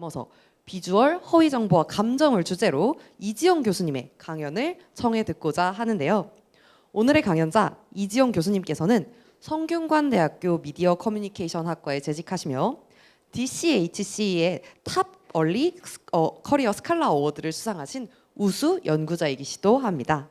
넘어서 비주얼, 허위 정보와 감정을 주제로 이지영 교수님의 강연을 청해 듣고자 하는데요. 오늘의 강연자 이지영 교수님께서는 성균관대학교 미디어 커뮤니케이션 학과에 재직하시며 DCHC의 탑 얼리 커리어 스칼라 어워드를 수상하신 우수 연구자이기도 합니다.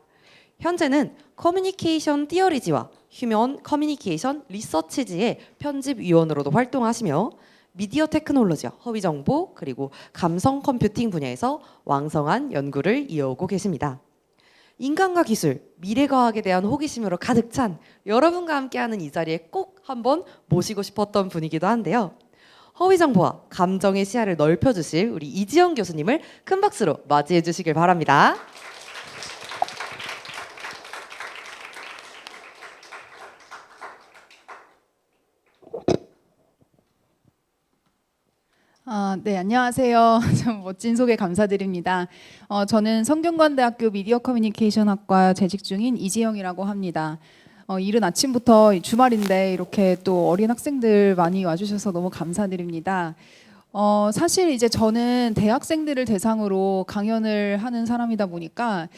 현재는 커뮤니케이션 티어리지와 휴먼 커뮤니케이션 리서치지의 편집위원으로도 활동하시며 미디어 테크놀로지와 허위 정보 그리고 감성 컴퓨팅 분야에서 왕성한 연구를 이어오고 계십니다. 인간과 기술, 미래과학에 대한 호기심으로 가득 찬 여러분과 함께하는 이 자리에 꼭 한번 모시고 싶었던 분이기도 한데요. 허위 정보와 감정의 시야를 넓혀주실 우리 이지영 교수님을 큰 박수로 맞이해 주시길 바랍니다. 네, 안녕하세요. 좀 멋진 소개 감사드립니다. 저는 성균관대학교 미디어 커뮤니케이션 학과 재직 중인 이지영이라고 합니다. 이른 아침부터 주말인데 이렇게 또 어린 학생들 많이 와주셔서 너무 감사드립니다. 사실 이제 저는 대학생들을 대상으로 강연을 하는 사람이다 보니까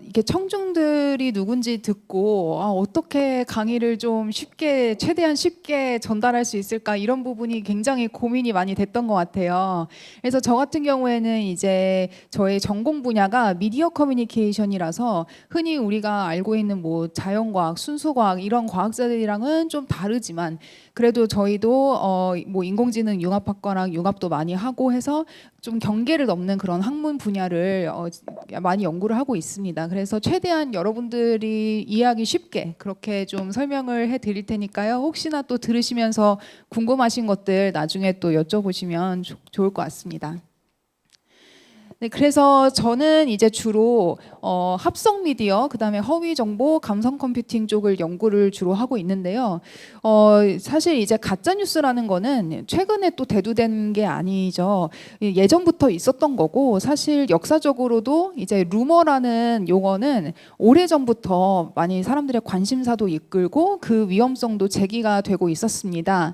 이게 청중들이 누군지 듣고 어떻게 강의를 좀 쉽게 최대한 쉽게 전달할 수 있을까 이런 부분이 굉장히 고민이 많이 됐던 것 같아요. 그래서 저 같은 경우에는 이제 저의 전공 분야가 미디어 커뮤니케이션이라서 흔히 우리가 알고 있는 뭐 자연과학, 순수과학 이런 과학자들이랑은 좀 다르지만 그래도 저희도 뭐 인공지능 융합학과랑 융합도 많이 하고 해서 좀 경계를 넘는 그런 학문 분야를 많이 연구를 하고 있습니다. 그래서 최대한 여러분들이 이해하기 쉽게 그렇게 좀 설명을 해드릴 테니까요. 혹시나 또 들으시면서 궁금하신 것들 나중에 또 여쭤보시면 좋을 것 같습니다. 네, 그래서 저는 이제 주로 합성 미디어, 그다음에 허위 정보, 감성 컴퓨팅 쪽을 연구를 주로 하고 있는데요. 사실 이제 가짜 뉴스라는 거는 최근에 또 대두된 게 아니죠. 예전부터 있었던 거고 사실 역사적으로도 이제 루머라는 용어는 오래전부터 많이 사람들의 관심사도 이끌고 그 위험성도 제기가 되고 있었습니다.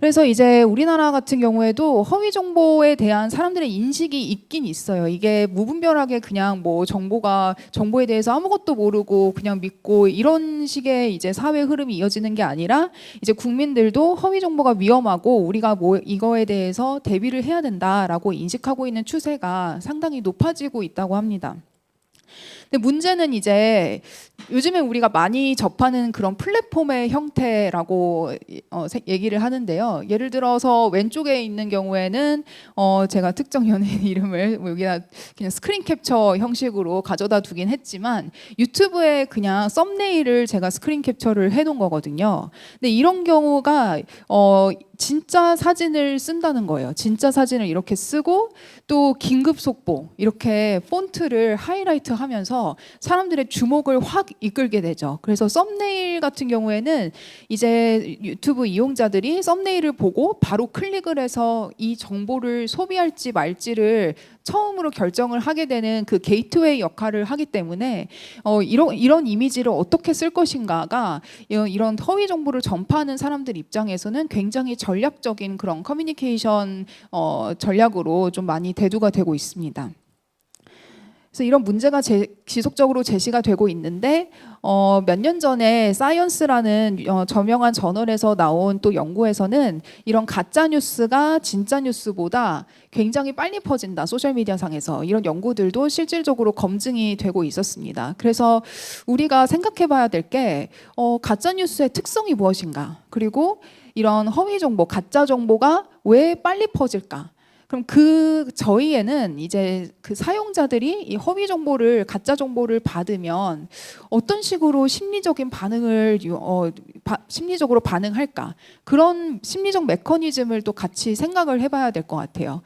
그래서 이제 우리나라 같은 경우에도 허위 정보에 대한 사람들의 인식이 있긴 있어요. 이게 무분별하게 그냥 뭐 정보에 대해서 아무것도 모르고 그냥 믿고 이런 식의 이제 사회 흐름이 이어지는 게 아니라 이제 국민들도 허위 정보가 위험하고 우리가 뭐 이거에 대해서 대비를 해야 된다라고 인식하고 있는 추세가 상당히 높아지고 있다고 합니다. 근데 문제는 이제 요즘에 우리가 많이 접하는 그런 플랫폼의 형태라고 얘기를 하는데요. 예를 들어서 왼쪽에 있는 경우에는 제가 특정 연예인 이름을 뭐 여기다 그냥 스크린 캡처 형식으로 가져다 두긴 했지만 유튜브에 그냥 썸네일을 제가 스크린 캡처를 해놓은 거거든요. 근데 이런 경우가 진짜 사진을 쓴다는 거예요. 진짜 사진을 이렇게 쓰고 또 긴급 속보 이렇게 폰트를 하이라이트 하면서 사람들의 주목을 확 이끌게 되죠. 그래서 썸네일 같은 경우에는 이제 유튜브 이용자들이 썸네일을 보고 바로 클릭을 해서 이 정보를 소비할지 말지를 처음으로 결정을 하게 되는 그 게이트웨이 역할을 하기 때문에 이런 이미지를 어떻게 쓸 것인가가 이런 허위 정보를 전파하는 사람들 입장에서는 굉장히 전략적인 그런 커뮤니케이션 전략으로 좀 많이 대두가 되고 있습니다. 그래서 이런 문제가 지속적으로 제시가 되고 있는데 몇 년 전에 사이언스라는 저명한 저널에서 나온 또 연구에서는 이런 가짜 뉴스가 진짜 뉴스보다 굉장히 빨리 퍼진다 소셜미디어 상에서 이런 연구들도 실질적으로 검증이 되고 있었습니다. 그래서 우리가 생각해 봐야 될 게 가짜 뉴스의 특성이 무엇인가 그리고 이런 허위 정보 가짜 정보가 왜 빨리 퍼질까 그럼 저희에는 이제 그 사용자들이 이 허위 정보를 가짜 정보를 받으면 어떤 식으로 심리적으로 반응할까 그런 심리적 메커니즘을 또 같이 생각을 해봐야 될 것 같아요.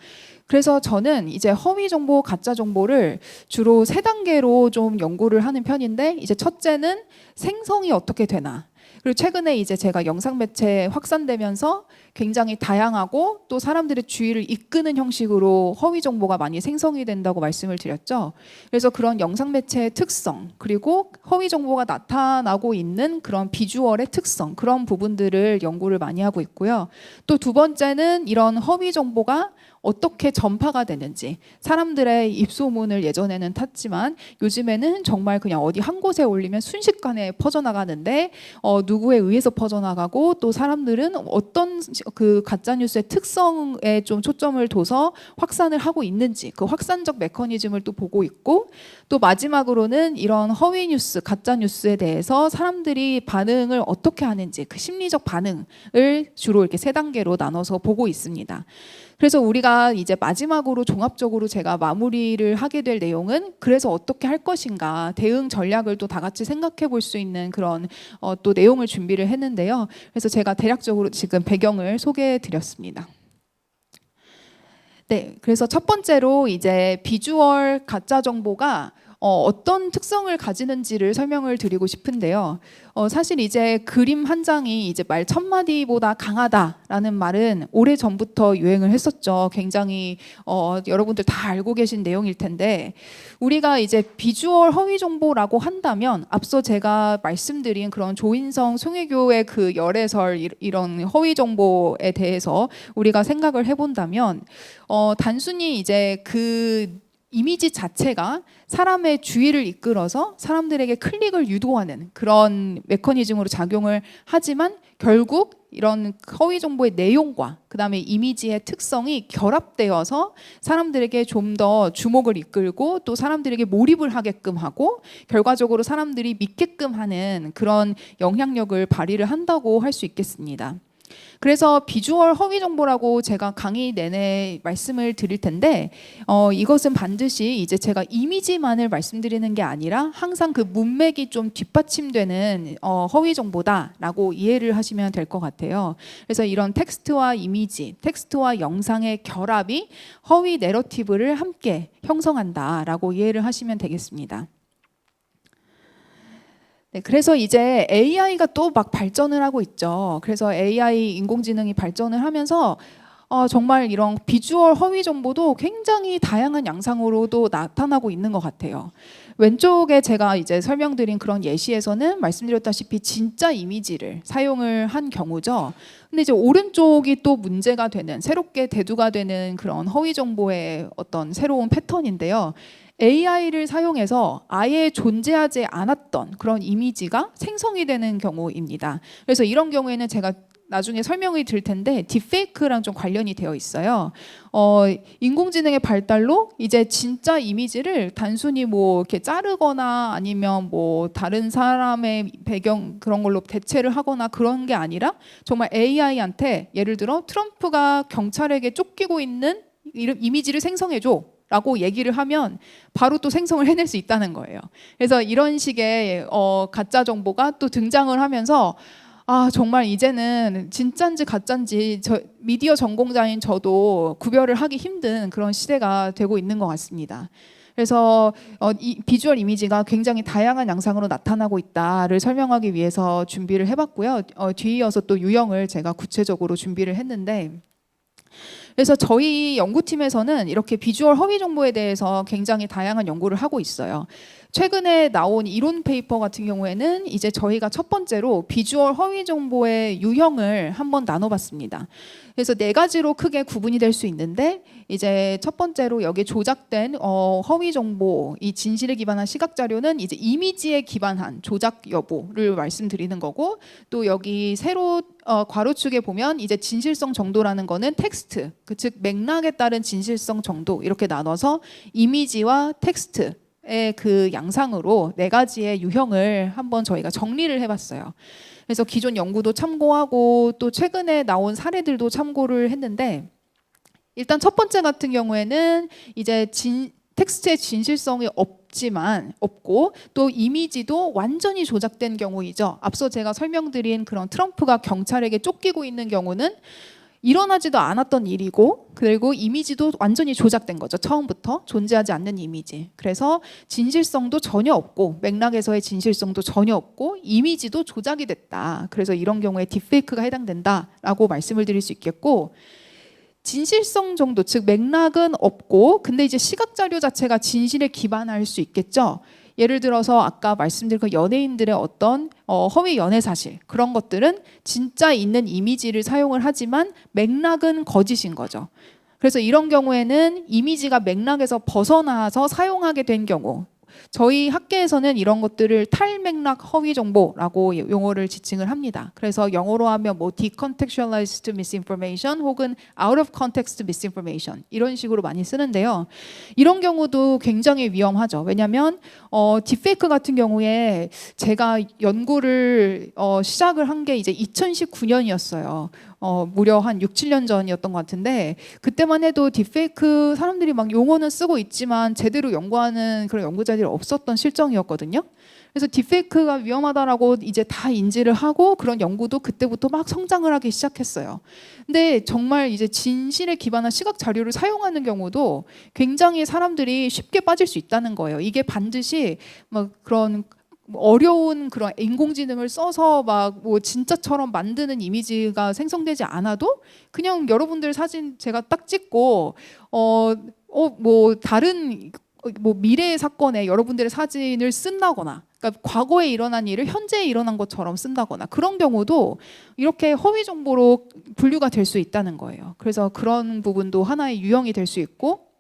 그래서 저는 이제 허위 정보, 가짜 정보를 주로 3단계로 좀 연구를 하는 편인데 이제 첫째는 생성이 어떻게 되나 그리고 최근에 이제 제가 영상 매체 확산되면서 굉장히 다양하고 또 사람들의 주의를 이끄는 형식으로 허위 정보가 많이 생성이 된다고 말씀을 드렸죠. 그래서 그런 영상 매체의 특성, 그리고 허위 정보가 나타나고 있는 그런 비주얼의 특성, 그런 부분들을 연구를 많이 하고 있고요. 또 두 번째는 이런 허위 정보가 어떻게 전파가 되는지, 사람들의 입소문을 예전에는 탔지만 요즘에는 정말 그냥 어디 한 곳에 올리면 순식간에 퍼져나가는데 누구에 의해서 퍼져나가고, 또 사람들은 어떤 그 가짜뉴스의 특성에 좀 초점을 둬서 확산을 하고 있는지, 그 확산적 메커니즘을 또 보고 있고, 또 마지막으로는 이런 허위 뉴스, 가짜 뉴스에 대해서 사람들이 반응을 어떻게 하는지, 그 심리적 반응을 주로 이렇게 세 단계로 나눠서 보고 있습니다. 그래서 우리가 이제 마지막으로 종합적으로 제가 마무리를 하게 될 내용은, 그래서 어떻게 할 것인가, 대응 전략을 또 다 같이 생각해 볼 수 있는 그런 또 내용을 준비를 했는데요. 그래서 제가 대략적으로 지금 배경을 소개해 드렸습니다. 네, 그래서 첫 번째로 이제 비주얼 가짜 정보가 어떤 특성을 가지는지를 설명을 드리고 싶은데요. 사실 이제 그림 한 장이 이제 말 1000마디보다 강하다라는 말은 오래 전부터 유행을 했었죠. 굉장히 여러분들 다 알고 계신 내용일 텐데, 우리가 이제 비주얼 허위 정보라고 한다면 앞서 제가 말씀드린 그런 조인성 송혜교의 그 열애설, 이런 허위 정보에 대해서 우리가 생각을 해본다면 단순히 이제 그 이미지 자체가 사람의 주의를 이끌어서 사람들에게 클릭을 유도하는 그런 메커니즘으로 작용을 하지만, 결국 이런 허위 정보의 내용과 그다음에 이미지의 특성이 결합되어서 사람들에게 좀 더 주목을 이끌고 또 사람들에게 몰입을 하게끔 하고, 결과적으로 사람들이 믿게끔 하는 그런 영향력을 발휘를 한다고 할 수 있겠습니다. 그래서 비주얼 허위 정보라고 제가 강의 내내 말씀을 드릴 텐데, 이것은 반드시 이제 제가 이미지만을 말씀드리는 게 아니라 항상 그 문맥이 좀 뒷받침되는 허위 정보다라고 이해를 하시면 될 것 같아요. 그래서 이런 텍스트와 이미지, 텍스트와 영상의 결합이 허위 내러티브를 함께 형성한다라고 이해를 하시면 되겠습니다. 네, 그래서 이제 AI가 또 막 발전을 하고 있죠. 그래서 AI 인공지능이 발전을 하면서 정말 이런 비주얼 허위 정보도 굉장히 다양한 양상으로도 나타나고 있는 것 같아요. 왼쪽에 제가 이제 설명드린 그런 예시에서는 말씀드렸다시피 진짜 이미지를 사용을 한 경우죠. 근데 이제 오른쪽이 또 문제가 되는, 새롭게 대두가 되는 그런 허위 정보의 어떤 새로운 패턴인데요. AI를 사용해서 아예 존재하지 않았던 그런 이미지가 생성이 되는 경우입니다. 그래서 이런 경우에는 제가 나중에 설명을 드릴 텐데 딥페이크랑 좀 관련이 되어 있어요. 인공지능의 발달로 이제 진짜 이미지를 단순히 뭐 이렇게 자르거나 아니면 뭐 다른 사람의 배경 그런 걸로 대체를 하거나 그런 게 아니라, 정말 AI한테 예를 들어 트럼프가 경찰에게 쫓기고 있는 이미지를 생성해줘 라고 얘기를 하면 바로 또 생성을 해낼 수 있다는 거예요. 그래서 이런 식의 가짜 정보가 또 등장을 하면서, 정말 이제는 진짠지 가짠지 미디어 전공자인 저도 구별을 하기 힘든 그런 시대가 되고 있는 것 같습니다. 그래서 이 비주얼 이미지가 굉장히 다양한 양상으로 나타나고 있다를 설명하기 위해서 준비를 해봤고요. 뒤이어서 또 유형을 제가 구체적으로 준비를 했는데, 그래서 저희 연구팀에서는 이렇게 비주얼 허위 정보에 대해서 굉장히 다양한 연구를 하고 있어요. 최근에 나온 이론 페이퍼 같은 경우에는 이제 저희가 첫 번째로 비주얼 허위 정보의 유형을 한번 나눠봤습니다. 그래서 4가지로 크게 구분이 될 수 있는데, 이제 첫 번째로 여기 조작된 허위 정보, 이 진실에 기반한 시각 자료는 이제 이미지에 기반한 조작 여부를 말씀드리는 거고, 또 여기 세로 괄호축에 보면 이제 진실성 정도라는 거는 텍스트, 즉 맥락에 따른 진실성 정도, 이렇게 나눠서 이미지와 텍스트의 그 양상으로 4가지의 유형을 한번 저희가 정리를 해봤어요. 그래서 기존 연구도 참고하고 또 최근에 나온 사례들도 참고를 했는데, 일단 첫 번째 같은 경우에는 이제 텍스트의 진실성이 없고 또 이미지도 완전히 조작된 경우이죠. 앞서 제가 설명드린 그런 트럼프가 경찰에게 쫓기고 있는 경우는 일어나지도 않았던 일이고 그리고 이미지도 완전히 조작된 거죠. 처음부터 존재하지 않는 이미지. 그래서 진실성도 전혀 없고 맥락에서의 진실성도 전혀 없고 이미지도 조작이 됐다. 그래서 이런 경우에 딥페이크가 해당된다라고 말씀을 드릴 수 있겠고 진실성 정도, 즉 맥락은 없고 근데 이제 시각 자료 자체가 진실에 기반할 수 있겠죠. 예를 들어서 아까 말씀드린 그 연예인들의 어떤 허위 연애 사실 그런 것들은 진짜 있는 이미지를 사용을 하지만 맥락은 거짓인 거죠. 그래서 이런 경우에는 이미지가 맥락에서 벗어나서 사용하게 된 경우 저희 학계에서는 이런 것들을 탈맥락 허위 정보라고 용어를 지칭을 합니다. 그래서 영어로 하면 뭐 decontextualized misinformation 혹은 out of context misinformation 이런 식으로 많이 쓰는데요. 이런 경우도 굉장히 위험하죠. 왜냐하면 딥페이크 같은 경우에 제가 연구를 시작을 한 게 이제 2019년이었어요. 무려 한 6, 7년 전이었던 것 같은데 그때만 해도 딥페이크 사람들이 막 용어는 쓰고 있지만 제대로 연구하는 그런 연구자들이 없었던 실정이었거든요. 그래서 딥페이크가 위험하다라고 이제 다 인지를 하고 그런 연구도 그때부터 막 성장을 하기 시작했어요. 근데 정말 이제 진실에 기반한 시각 자료를 사용하는 경우도 굉장히 사람들이 쉽게 빠질 수 있다는 거예요. 이게 반드시 막 그런 어려운 그런 인공지능을 써서 막 뭐 진짜처럼 만드는 이미지가 생성되지 않아도 그냥 여러분들 사진 제가 딱 찍고 뭐 다른 뭐 미래의 사건에 여러분들의 사진을 쓴다거나 그러니까 과거에 일어난 일을 현재에 일어난 것처럼 쓴다거나 그런 경우도 이렇게 허위 정보로 분류가 될 수 있다는 거예요. 그래서 그런 부분도 하나의 유형이 될 수 있고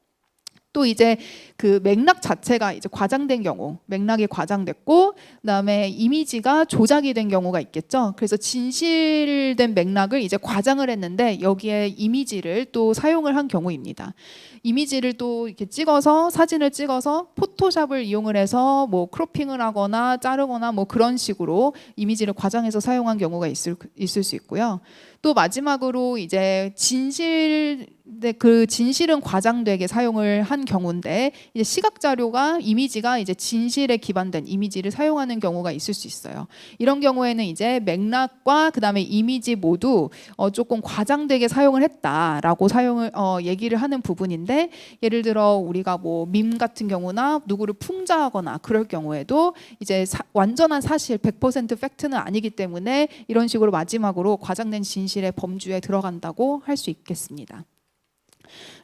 또 이제 그 맥락 자체가 이제 과장된 경우, 맥락이 과장됐고, 그다음에 이미지가 조작이 된 경우가 있겠죠. 그래서 진실된 맥락을 이제 과장을 했는데 여기에 이미지를 또 사용을 한 경우입니다. 이미지를 또 이렇게 찍어서 사진을 찍어서 포토샵을 이용을 해서 뭐 크로핑을 하거나 자르거나 뭐 그런 식으로 이미지를 과장해서 사용한 경우가 있을 수 있고요. 또 마지막으로 이제 그 진실은 과장되게 사용을 한 경우인데 이제 시각 자료가 이미지가 이제 진실에 기반된 이미지를 사용하는 경우가 있을 수 있어요. 이런 경우에는 이제 맥락과 그다음에 이미지 모두 조금 과장되게 사용을 했다라고 얘기를 하는 부분인데 예를 들어 우리가 뭐 밈 같은 경우나 누구를 풍자하거나 그럴 경우에도 이제 완전한 사실 100% 팩트는 아니기 때문에 이런 식으로 마지막으로 과장된 진실의 범주에 들어간다고 할 수 있겠습니다.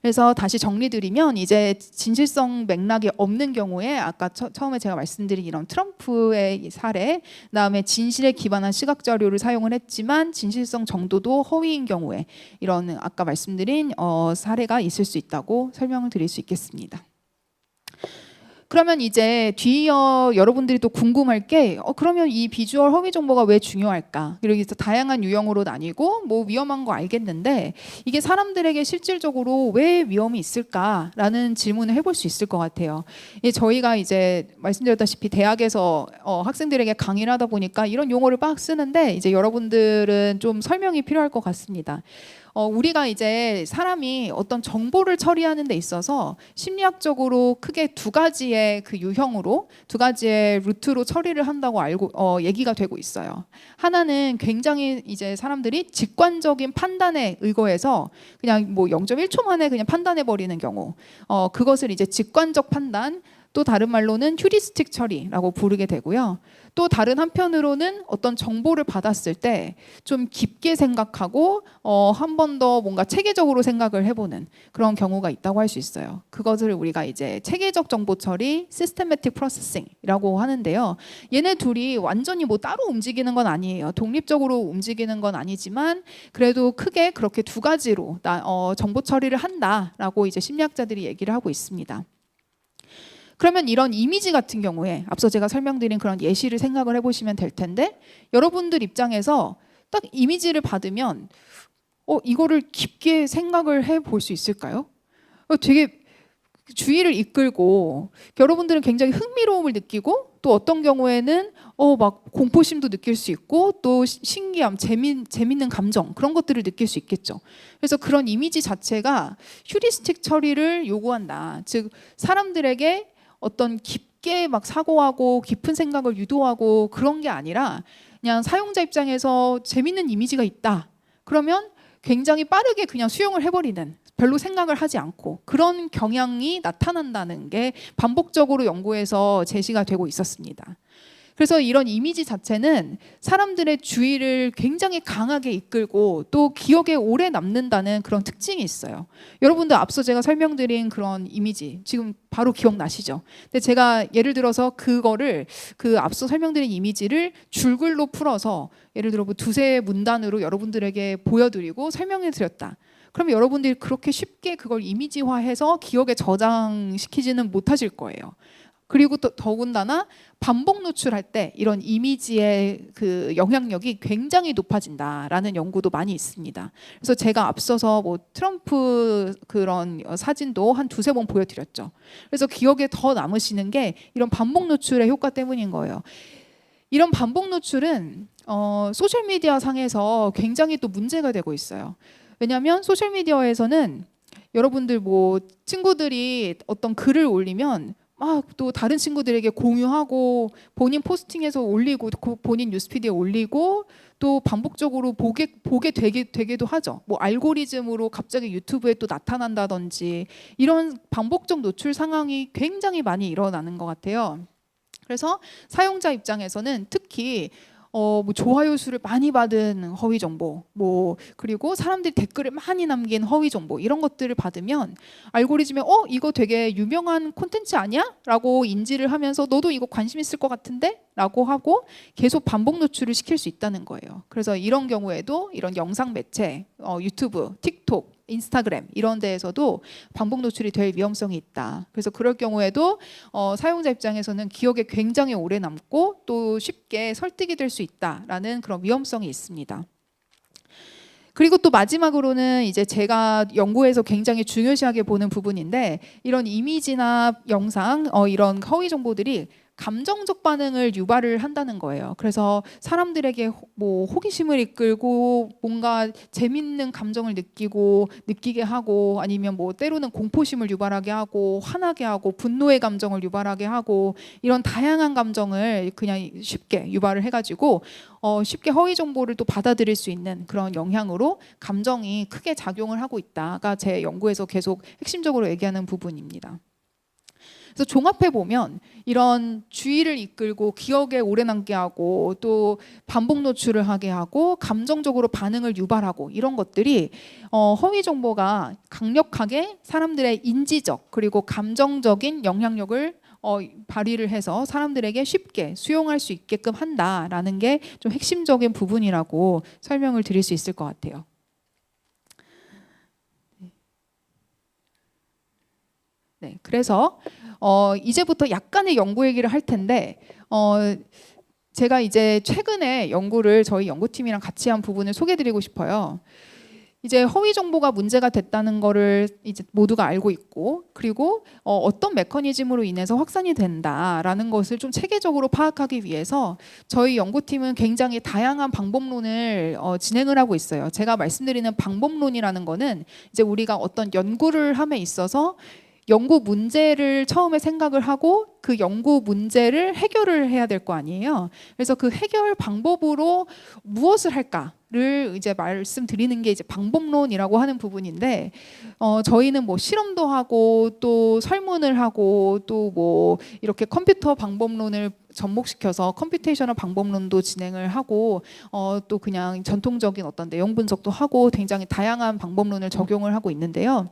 그래서 다시 정리드리면 이제 진실성 맥락이 없는 경우에 아까 처음에 제가 말씀드린 이런 트럼프의 사례 그다음에 진실에 기반한 시각 자료를 사용을 했지만 진실성 정도도 허위인 경우에 이런 아까 말씀드린 사례가 있을 수 있다고 설명을 드릴 수 있겠습니다. 그러면 이제 뒤이어 여러분들이 또 궁금할 게 그러면 이 비주얼 허위 정보가 왜 중요할까? 그리고 다양한 유형으로 나뉘고 뭐 위험한 거 알겠는데 이게 사람들에게 실질적으로 왜 위험이 있을까라는 질문을 해볼 수 있을 것 같아요. 저희가 이제 말씀드렸다시피 대학에서 학생들에게 강의를 하다 보니까 이런 용어를 막 쓰는데 이제 여러분들은 좀 설명이 필요할 것 같습니다. 우리가 이제 사람이 어떤 정보를 처리하는 데 있어서 심리학적으로 크게 두 가지의 그 유형으로 두 가지의 루트로 처리를 한다고 얘기가 되고 있어요. 하나는 굉장히 이제 사람들이 직관적인 판단에 의거해서 그냥 뭐 0.1초 만에 그냥 판단해 버리는 경우, 그것을 이제 직관적 판단, 또 다른 말로는 휴리스틱 처리라고 부르게 되고요. 또 다른 한편으로는 어떤 정보를 받았을 때 좀 깊게 생각하고 한 번 더 뭔가 체계적으로 생각을 해보는 그런 경우가 있다고 할 수 있어요. 그것을 우리가 이제 체계적 정보 처리, 시스테매틱 프로세싱이라고 하는데요. 얘네 둘이 완전히 뭐 따로 움직이는 건 아니에요. 독립적으로 움직이는 건 아니지만 그래도 크게 그렇게 두 가지로 정보 처리를 한다라고 이제 심리학자들이 얘기를 하고 있습니다. 그러면 이런 이미지 같은 경우에 앞서 제가 설명드린 그런 예시를 생각을 해보시면 될 텐데 여러분들 입장에서 딱 이미지를 받으면 이거를 깊게 생각을 해볼 수 있을까요? 되게 주의를 이끌고 여러분들은 굉장히 흥미로움을 느끼고 또 어떤 경우에는 막 공포심도 느낄 수 있고 또 신기함, 재밌는 감정 그런 것들을 느낄 수 있겠죠. 그래서 그런 이미지 자체가 휴리스틱 처리를 요구한다. 즉 사람들에게 어떤 깊게 막 사고하고 깊은 생각을 유도하고 그런 게 아니라 그냥 사용자 입장에서 재밌는 이미지가 있다. 그러면 굉장히 빠르게 그냥 수용을 해버리는, 별로 생각을 하지 않고 그런 경향이 나타난다는 게 반복적으로 연구에서 제시가 되고 있었습니다. 그래서 이런 이미지 자체는 사람들의 주의를 굉장히 강하게 이끌고 또 기억에 오래 남는다는 그런 특징이 있어요. 여러분들 앞서 제가 설명드린 그런 이미지 지금 바로 기억나시죠? 근데 제가 예를 들어서 그거를 그 앞서 설명드린 이미지를 줄글로 풀어서 예를 들어 뭐 두세 문단으로 여러분들에게 보여드리고 설명해 드렸다. 그럼 여러분들이 그렇게 쉽게 그걸 이미지화해서 기억에 저장시키지는 못하실 거예요. 그리고 또 더군다나 반복 노출할 때 이런 이미지의 그 영향력이 굉장히 높아진다라는 연구도 많이 있습니다. 그래서 제가 앞서서 뭐 트럼프 그런 사진도 한 두세 번 보여드렸죠. 그래서 기억에 더 남으시는 게 이런 반복 노출의 효과 때문인 거예요. 이런 반복 노출은 소셜미디어 상에서 굉장히 또 문제가 되고 있어요. 왜냐하면 소셜미디어에서는 여러분들 뭐 친구들이 어떤 글을 올리면 막 또 다른 친구들에게 공유하고 본인 포스팅해서 올리고 본인 뉴스피드에 올리고 또 반복적으로 보게 되기도 하죠. 뭐 알고리즘으로 갑자기 유튜브에 또 나타난다든지 이런 반복적 노출 상황이 굉장히 많이 일어나는 것 같아요. 그래서 사용자 입장에서는 특히 뭐 좋아요 수를 많이 받은 허위 정보, 뭐 그리고 사람들이 댓글을 많이 남긴 허위 정보 이런 것들을 받으면 알고리즘에 이거 되게 유명한 콘텐츠 아니야? 라고 인지를 하면서 너도 이거 관심 있을 것 같은데? 라고 하고 계속 반복 노출을 시킬 수 있다는 거예요. 그래서 이런 경우에도 이런 영상 매체, 유튜브, 틱톡, 인스타그램 이런 데에서도 반복 노출이 될 위험성이 있다. 그래서 그럴 경우에도 사용자 입장에서는 기억에 굉장히 오래 남고 또 쉽게 설득이 될 수 있다라는 그런 위험성이 있습니다. 그리고 또 마지막으로는 이제 제가 연구에서 굉장히 중요시하게 보는 부분인데 이런 이미지나 영상 이런 허위 정보들이 감정적 반응을 유발을 한다는 거예요. 그래서 사람들에게 뭐 호기심을 이끌고 뭔가 재밌는 감정을 느끼게 하고 아니면 뭐 때로는 공포심을 유발하게 하고 화나게 하고 분노의 감정을 유발하게 하고 이런 다양한 감정을 그냥 쉽게 유발을 해가지고 쉽게 허위 정보를 또 받아들일 수 있는 그런 영향으로 감정이 크게 작용을 하고 있다가 제 연구에서 계속 핵심적으로 얘기하는 부분입니다. 그래서 종합해 보면 이런 주의를 이끌고 기억에 오래 남게 하고 또 반복 노출을 하게 하고 감정적으로 반응을 유발하고 이런 것들이 허위 정보가 강력하게 사람들의 인지적 그리고 감정적인 영향력을 발휘를 해서 사람들에게 쉽게 수용할 수 있게끔 한다라는 게 좀 핵심적인 부분이라고 설명을 드릴 수 있을 것 같아요. 네, 그래서 이제부터 약간의 연구 얘기를 할 텐데 제가 이제 최근에 연구를 저희 연구팀이랑 같이 한 부분을 소개해드리고 싶어요. 이제 허위 정보가 문제가 됐다는 거를 이제 모두가 알고 있고 그리고 어떤 메커니즘으로 인해서 확산이 된다라는 것을 좀 체계적으로 파악하기 위해서 저희 연구팀은 굉장히 다양한 방법론을 진행을 하고 있어요. 제가 말씀드리는 방법론이라는 거는 이제 우리가 어떤 연구를 함에 있어서 연구 문제를 처음에 생각을 하고 그 연구 문제를 해결을 해야 될 거 아니에요. 그래서 그 해결 방법으로 무엇을 할까를 이제 말씀드리는 게 이제 방법론이라고 하는 부분인데 저희는 뭐 실험도 하고 또 설문을 하고 또 뭐 이렇게 컴퓨터 방법론을 접목시켜서 컴퓨테이셔널 방법론도 진행을 하고 또 그냥 전통적인 어떤 내용 분석도 하고 굉장히 다양한 방법론을 적용을 하고 있는데요.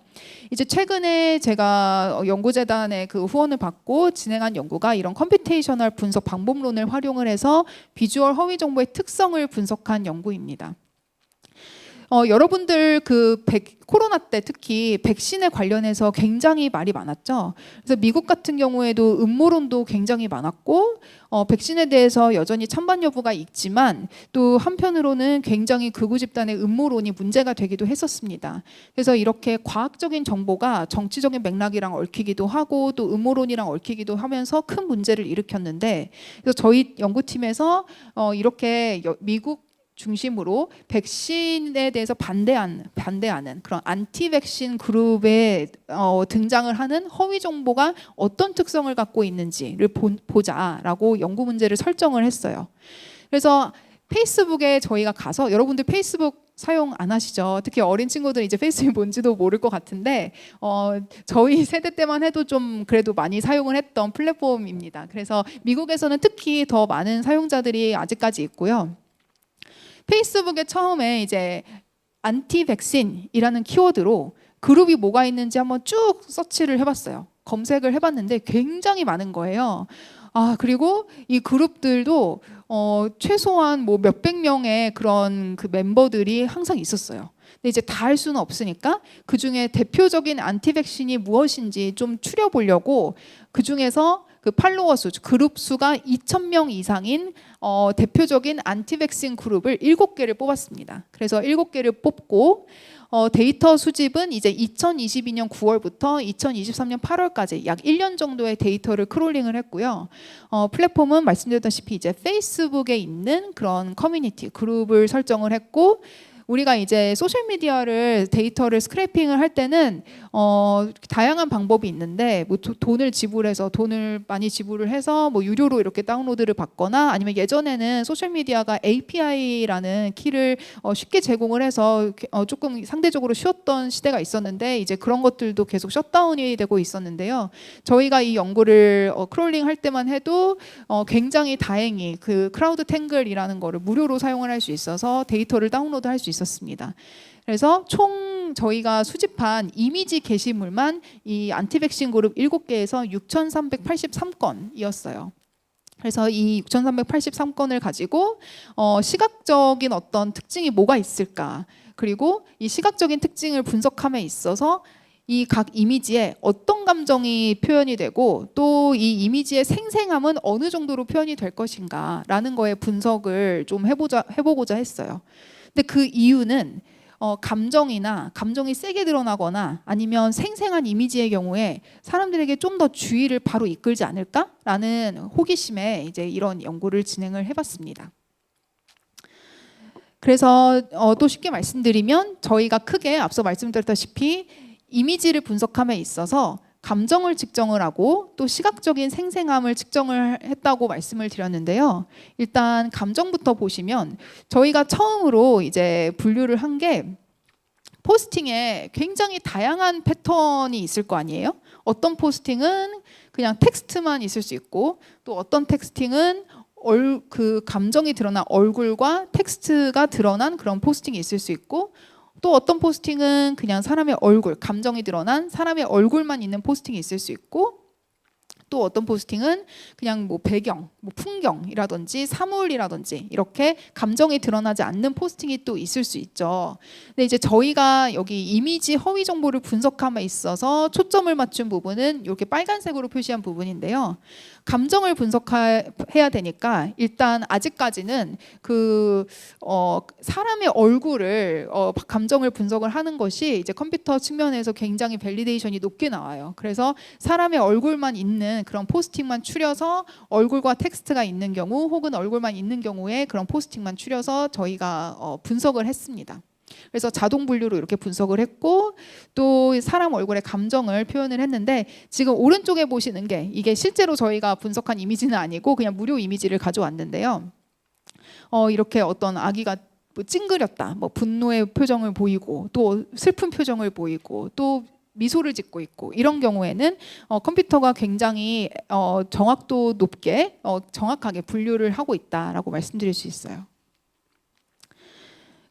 이제 최근에 제가 연구재단의 그 후원을 받고 진행한 연구가 이런 컴퓨테이셔널 분석 방법론을 활용을 해서 비주얼 허위 정보의 특성을 분석한 연구입니다. 여러분들 코로나 때 특히 백신에 관련해서 굉장히 말이 많았죠. 그래서 미국 같은 경우에도 음모론도 굉장히 많았고 백신에 대해서 여전히 찬반 여부가 있지만 또 한편으로는 굉장히 극우 집단의 음모론이 문제가 되기도 했었습니다. 그래서 이렇게 과학적인 정보가 정치적인 맥락이랑 얽히기도 하고 또 음모론이랑 얽히기도 하면서 큰 문제를 일으켰는데 그래서 저희 연구팀에서 이렇게 미국 중심으로 백신에 대해서 반대하는 그런 안티 백신 그룹에 등장을 하는 허위 정보가 어떤 특성을 갖고 있는지를 보자라고 연구 문제를 설정을 했어요. 그래서 페이스북에 저희가 가서 여러분들 페이스북 사용 안 하시죠. 특히 어린 친구들은 이제 페이스북이 뭔지도 모를 것 같은데 저희 세대 때만 해도 좀 그래도 많이 사용을 했던 플랫폼입니다. 그래서 미국에서는 특히 더 많은 사용자들이 아직까지 있고요. 페이스북에 처음에 이제 안티 백신이라는 키워드로 그룹이 뭐가 있는지 한번 쭉 서치를 해봤어요. 검색을 해봤는데 굉장히 많은 거예요. 그리고 이 그룹들도 최소한 뭐 몇백 명의 그런 그 멤버들이 항상 있었어요. 근데 이제 다 할 수는 없으니까 그 중에 대표적인 안티 백신이 무엇인지 좀 추려보려고 그 중에서 그 팔로워 수, 그룹 수가 2,000명 이상인 대표적인 안티 백신 그룹을 7개를 뽑았습니다. 그래서 7개를 뽑고 데이터 수집은 이제 2022년 9월부터 2023년 8월까지 약 1년 정도의 데이터를 크롤링을 했고요. 플랫폼은 말씀드렸다시피 이제 페이스북에 있는 그런 커뮤니티 그룹을 설정을 했고, 우리가 이제 소셜미디어를 데이터를 스크래핑을 할 때는 다양한 방법이 있는데 뭐 돈을 지불해서 돈을 많이 지불을 해서 뭐 유료로 이렇게 다운로드를 받거나, 아니면 예전에는 소셜미디어가 API라는 키를 쉽게 제공을 해서 조금 상대적으로 쉬웠던 시대가 있었는데 이제 그런 것들도 계속 셧다운이 되고 있었는데요. 저희가 이 연구를 크롤링 할 때만 해도 굉장히 다행히 그 크라우드 탱글이라는 거를 무료로 사용을 할 수 있어서 데이터를 다운로드 할 수 있었습니다. 그래서 총 저희가 수집한 이미지 게시물만 이 안티백신 그룹 7개에서 6,383건이었어요. 그래서 이 6,383건을 가지고 시각적인 어떤 특징이 뭐가 있을까, 그리고 이 시각적인 특징을 분석함에 있어서 이 각 이미지에 어떤 감정이 표현이 되고 또 이 이미지의 생생함은 어느 정도로 표현이 될 것인가 라는 거에 분석을 좀 해보고자 했어요. 근데 그 이유는 감정이 세게 드러나거나 아니면 생생한 이미지의 경우에 사람들에게 좀 더 주의를 바로 이끌지 않을까라는 호기심에 이제 이런 연구를 진행을 해봤습니다. 그래서 또 쉽게 말씀드리면 저희가 크게 앞서 말씀드렸다시피 이미지를 분석함에 있어서 감정을 측정을 하고 또 시각적인 생생함을 측정을 했다고 말씀을 드렸는데요. 일단 감정부터 보시면 저희가 처음으로 이제 분류를 한 게 포스팅에 굉장히 다양한 패턴이 있을 거 아니에요? 어떤 포스팅은 그냥 텍스트만 있을 수 있고, 또 어떤 텍스팅은 그 감정이 드러난 얼굴과 텍스트가 드러난 그런 포스팅이 있을 수 있고, 또 어떤 포스팅은 그냥 사람의 얼굴, 감정이 드러난 사람의 얼굴만 있는 포스팅이 있을 수 있고, 또 어떤 포스팅은 그냥 뭐 배경, 뭐 풍경이라든지 사물이라든지 이렇게 감정이 드러나지 않는 포스팅이 또 있을 수 있죠. 근데 이제 저희가 여기 이미지 허위 정보를 분석함에 있어서 초점을 맞춘 부분은 이렇게 빨간색으로 표시한 부분인데요. 감정을 분석해야 되니까 일단 아직까지는 사람의 얼굴을 감정을 분석을 하는 것이 이제 컴퓨터 측면에서 굉장히 밸리데이션이 높게 나와요. 그래서 사람의 얼굴만 있는 그런 포스팅만 추려서 얼굴과 텍스트가 있는 경우 혹은 얼굴만 있는 경우에 그런 포스팅만 추려서 저희가 분석을 했습니다. 그래서 자동 분류로 이렇게 분석을 했고, 또 사람 얼굴의 감정을 표현을 했는데, 지금 오른쪽에 보시는 게 이게 실제로 저희가 분석한 이미지는 아니고 그냥 무료 이미지를 가져왔는데요. 이렇게 어떤 아기가 뭐 찡그렸다, 뭐 분노의 표정을 보이고 또 슬픈 표정을 보이고 또 미소를 짓고 있고, 이런 경우에는 컴퓨터가 굉장히 정확도 높게 정확하게 분류를 하고 있다라고 말씀드릴 수 있어요.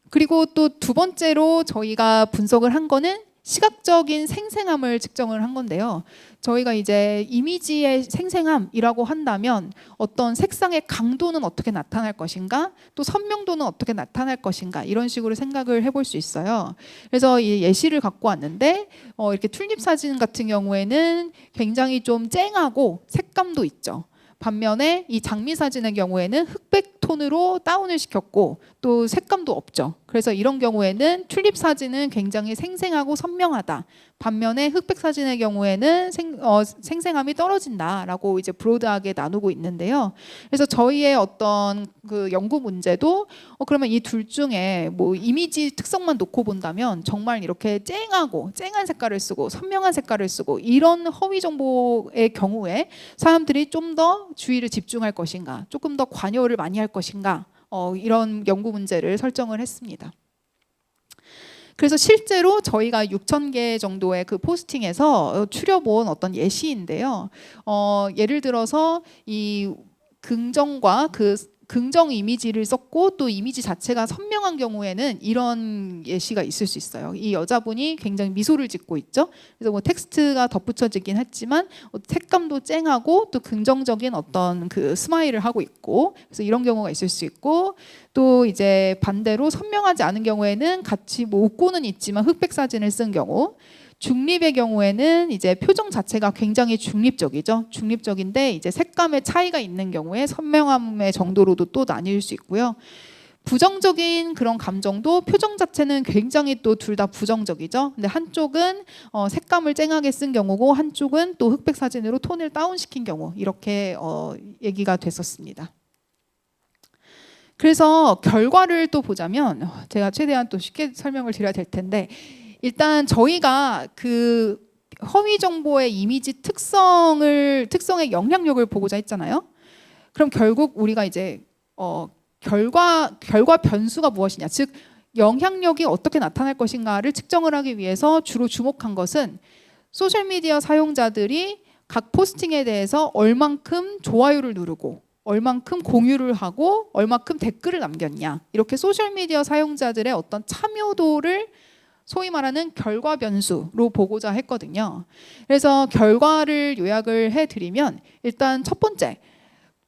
그리고 또 두 번째로 저희가 분석을 한 거는 시각적인 생생함을 측정을 한 건데요. 저희가 이제 이미지의 생생함이라고 한다면 어떤 색상의 강도는 어떻게 나타날 것인가, 또 선명도는 어떻게 나타날 것인가, 이런 식으로 생각을 해볼 수 있어요. 그래서 이 예시를 갖고 왔는데 이렇게 튤립 사진 같은 경우에는 굉장히 좀 쨍하고 색감도 있죠. 반면에 이 장미 사진의 경우에는 흑백 톤으로 다운을 시켰고 또 색감도 없죠. 그래서 이런 경우에는 튤립 사진은 굉장히 생생하고 선명하다. 반면에 흑백 사진의 경우에는 생생함이 떨어진다라고 이제 브로드하게 나누고 있는데요. 그래서 저희의 어떤 그 연구 문제도 그러면 이 둘 중에 뭐 이미지 특성만 놓고 본다면 정말 이렇게 쨍한 색깔을 쓰고 선명한 색깔을 쓰고 이런 허위 정보의 경우에 사람들이 좀 더 주의를 집중할 것인가, 조금 더 관여를 많이 할 것인가, 이런 연구 문제를 설정을 했습니다. 그래서 실제로 저희가 6,000개 정도의 그 포스팅에서 추려본 어떤 예시인데요. 예를 들어서 이 긍정과 그 긍정 이미지를 썼고 또 이미지 자체가 선명한 경우에는 이런 예시가 있을 수 있어요. 이 여자분이 굉장히 미소를 짓고 있죠. 그래서 뭐 텍스트가 덧붙여지긴 했지만 색감도 쨍하고 또 긍정적인 어떤 그 스마일을 하고 있고, 그래서 이런 경우가 있을 수 있고, 또 이제 반대로 선명하지 않은 경우에는 같이 뭐 웃고는 있지만 흑백 사진을 쓴 경우, 중립의 경우에는 이제 표정 자체가 굉장히 중립적이죠. 중립적인데 이제 색감의 차이가 있는 경우에 선명함의 정도로도 또 나뉠 수 있고요. 부정적인 그런 감정도 표정 자체는 굉장히 또 둘 다 부정적이죠. 근데 한쪽은 색감을 쨍하게 쓴 경우고 한쪽은 또 흑백 사진으로 톤을 다운시킨 경우, 이렇게 얘기가 됐었습니다. 그래서 결과를 또 보자면 제가 최대한 또 쉽게 설명을 드려야 될 텐데, 일단 저희가 그 허위 정보의 이미지 특성의 영향력을 보고자 했잖아요. 그럼 결국 우리가 이제 결과 변수가 무엇이냐, 즉 영향력이 어떻게 나타날 것인가를 측정을 하기 위해서 주로 주목한 것은 소셜 미디어 사용자들이 각 포스팅에 대해서 얼만큼 좋아요를 누르고 얼만큼 공유를 하고 얼만큼 댓글을 남겼냐, 이렇게 소셜 미디어 사용자들의 어떤 참여도를 소위 말하는 결과 변수로 보고자 했거든요. 그래서 결과를 요약을 해드리면, 일단 첫 번째,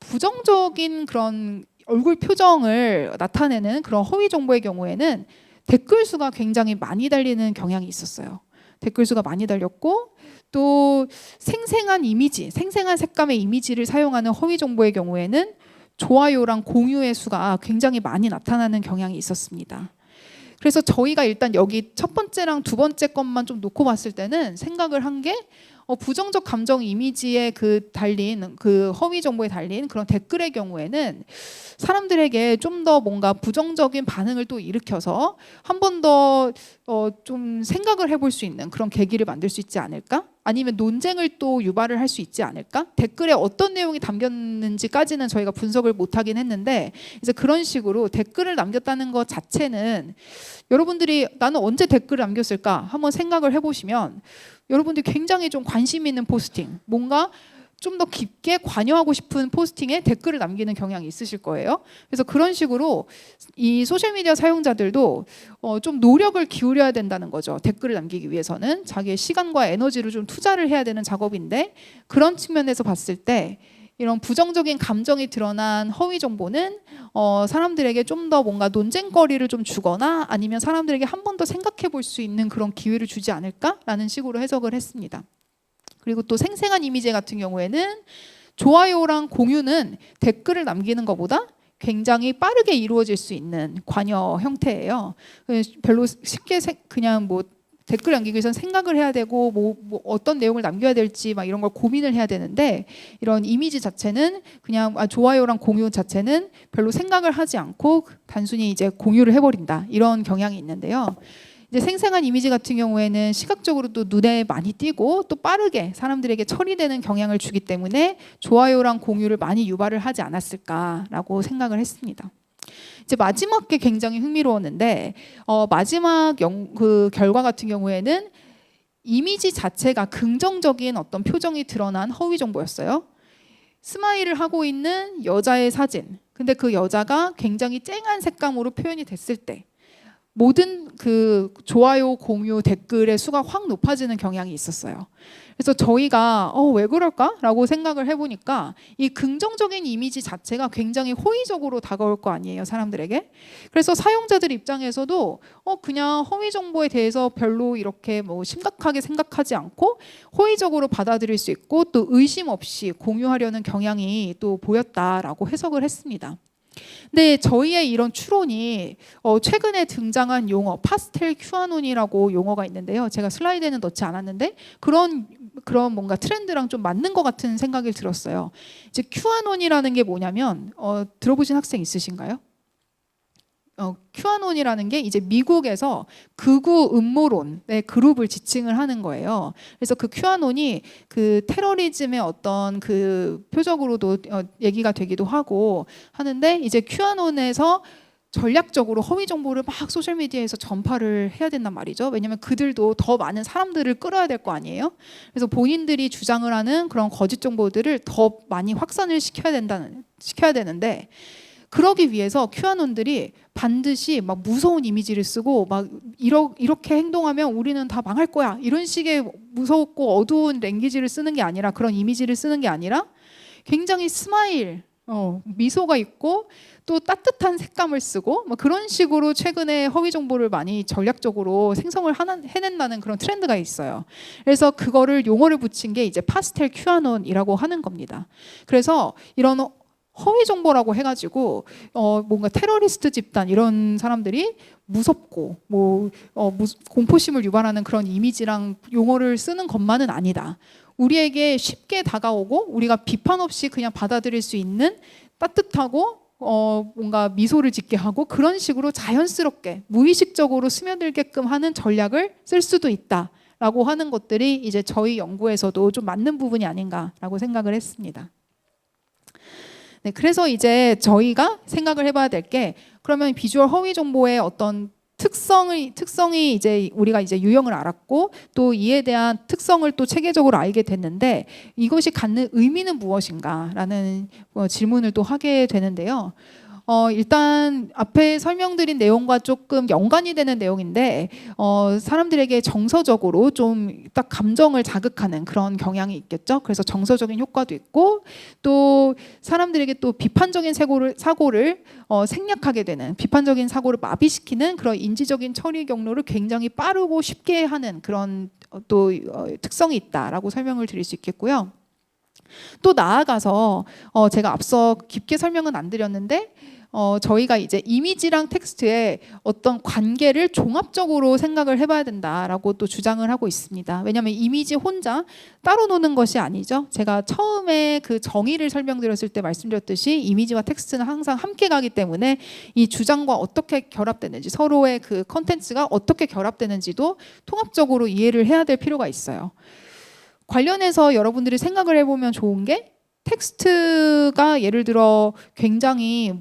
부정적인 그런 얼굴 표정을 나타내는 그런 허위 정보의 경우에는 댓글 수가 굉장히 많이 달리는 경향이 있었어요. 댓글 수가 많이 달렸고, 또 생생한 이미지, 생생한 색감의 이미지를 사용하는 허위 정보의 경우에는 좋아요랑 공유의 수가 굉장히 많이 나타나는 경향이 있었습니다. 그래서 저희가 일단 여기 첫 번째랑 두 번째 것만 좀 놓고 봤을 때는 생각을 한 게, 부정적 감정 이미지에 그 달린 그 허위 정보에 달린 그런 댓글의 경우에는 사람들에게 좀 더 뭔가 부정적인 반응을 또 일으켜서 한 번 더 좀 생각을 해볼 수 있는 그런 계기를 만들 수 있지 않을까? 아니면 논쟁을 또 유발을 할 수 있지 않을까? 댓글에 어떤 내용이 담겼는지까지는 저희가 분석을 못하긴 했는데, 이제 그런 식으로 댓글을 남겼다는 것 자체는, 여러분들이 나는 언제 댓글을 남겼을까 한번 생각을 해보시면 여러분들이 굉장히 좀 관심 있는 포스팅, 뭔가 좀 더 깊게 관여하고 싶은 포스팅에 댓글을 남기는 경향이 있으실 거예요. 그래서 그런 식으로 이 소셜미디어 사용자들도 좀 노력을 기울여야 된다는 거죠. 댓글을 남기기 위해서는 자기의 시간과 에너지를 좀 투자를 해야 되는 작업인데, 그런 측면에서 봤을 때 이런 부정적인 감정이 드러난 허위 정보는 사람들에게 좀 더 뭔가 논쟁거리를 좀 주거나 아니면 사람들에게 한 번 더 생각해 볼 수 있는 그런 기회를 주지 않을까라는 식으로 해석을 했습니다. 그리고 또 생생한 이미지 같은 경우에는 좋아요랑 공유는 댓글을 남기는 것보다 굉장히 빠르게 이루어질 수 있는 관여 형태예요. 별로 쉽게 그냥 뭐 댓글 남기기 위해서 생각을 해야 되고 뭐 어떤 내용을 남겨야 될지 막 이런 걸 고민을 해야 되는데, 이런 이미지 자체는 그냥 좋아요랑 공유 자체는 별로 생각을 하지 않고 단순히 이제 공유를 해버린다, 이런 경향이 있는데요. 이제 생생한 이미지 같은 경우에는 시각적으로도 눈에 많이 띄고 또 빠르게 사람들에게 처리되는 경향을 주기 때문에 좋아요랑 공유를 많이 유발을 하지 않았을까라고 생각을 했습니다. 이제 마지막 게 굉장히 흥미로웠는데, 마지막 그 결과 같은 경우에는 이미지 자체가 긍정적인 어떤 표정이 드러난 허위 정보였어요. 스마일을 하고 있는 여자의 사진, 근데 그 여자가 굉장히 쨍한 색감으로 표현이 됐을 때 모든 그 좋아요, 공유, 댓글의 수가 확 높아지는 경향이 있었어요. 그래서 저희가 왜 그럴까라고 생각을 해보니까 이 긍정적인 이미지 자체가 굉장히 호의적으로 다가올 거 아니에요, 사람들에게. 그래서 사용자들 입장에서도 그냥 허위 정보에 대해서 별로 이렇게 뭐 심각하게 생각하지 않고 호의적으로 받아들일 수 있고 또 의심 없이 공유하려는 경향이 또 보였다라고 해석을 했습니다. 근데 저희의 이런 추론이 최근에 등장한 용어 파스텔 큐아논이라고 용어가 있는데요. 제가 슬라이드에는 넣지 않았는데 그런 뭔가 트렌드랑 좀 맞는 것 같은 생각이 들었어요. 이제 큐아논이라는 게 뭐냐면 들어보신 학생 있으신가요? 큐아논이라는 게 이제 미국에서 극우 음모론의 그룹을 지칭을 하는 거예요. 그래서 그 큐아논이 그 테러리즘의 어떤 그 표적으로도 얘기가 되기도 하고 하는데, 이제 큐아논에서 전략적으로 허위 정보를 막 소셜 미디어에서 전파를 해야 된단 말이죠. 왜냐하면 그들도 더 많은 사람들을 끌어야 될 거 아니에요. 그래서 본인들이 주장을 하는 그런 거짓 정보들을 더 많이 확산을 시켜야 되는데, 그러기 위해서 큐아논들이 반드시 막 무서운 이미지를 쓰고 막 이렇게 행동하면 우리는 다 망할 거야, 이런 식의 무섭고 어두운 랭귀지를 쓰는 게 아니라, 그런 이미지를 쓰는 게 아니라 굉장히 스마일, 미소가 있고 또 따뜻한 색감을 쓰고 뭐 그런 식으로 최근에 허위 정보를 많이 전략적으로 생성을 해낸다는 그런 트렌드가 있어요. 그래서 그거를 용어를 붙인 게 이제 파스텔 큐아논이라고 하는 겁니다. 그래서 이런 허위 정보라고 해가지고 뭔가 테러리스트 집단 이런 사람들이 무섭고 공포심을 유발하는 그런 이미지랑 용어를 쓰는 것만은 아니다. 우리에게 쉽게 다가오고 우리가 비판 없이 그냥 받아들일 수 있는 따뜻하고 뭔가 미소를 짓게 하고 그런 식으로 자연스럽게 무의식적으로 스며들게끔 하는 전략을 쓸 수도 있다라고 하는 것들이 이제 저희 연구에서도 좀 맞는 부분이 아닌가라고 생각을 했습니다. 네, 그래서 이제 저희가 생각을 해봐야 될 게, 그러면 비주얼 허위 정보의 어떤 특성이 이제 우리가 이제 유형을 알았고 또 이에 대한 특성을 또 체계적으로 알게 됐는데, 이것이 갖는 의미는 무엇인가라는 질문을 또 하게 되는데요. 일단 앞에 설명드린 내용과 조금 연관이 되는 내용인데, 사람들에게 정서적으로 좀 딱 감정을 자극하는 그런 경향이 있겠죠. 그래서 정서적인 효과도 있고 또 사람들에게 또 비판적인 사고를 생략하게 되는, 비판적인 사고를 마비시키는 그런 인지적인 처리 경로를 굉장히 빠르고 쉽게 하는 그런 또 특성이 있다라고 설명을 드릴 수 있겠고요. 또 나아가서 제가 앞서 깊게 설명은 안 드렸는데, 저희가 이제 이미지랑 텍스트의 어떤 관계를 종합적으로 생각을 해봐야 된다라고 또 주장을 하고 있습니다. 왜냐하면 이미지 혼자 따로 노는 것이 아니죠. 제가 처음에 그 정의를 설명드렸을 때 말씀드렸듯이 이미지와 텍스트는 항상 함께 가기 때문에 이 주장과 어떻게 결합되는지, 서로의 그 컨텐츠가 어떻게 결합되는지도 통합적으로 이해를 해야 될 필요가 있어요. 관련해서 여러분들이 생각을 해보면 좋은 게, 텍스트가 예를 들어 굉장히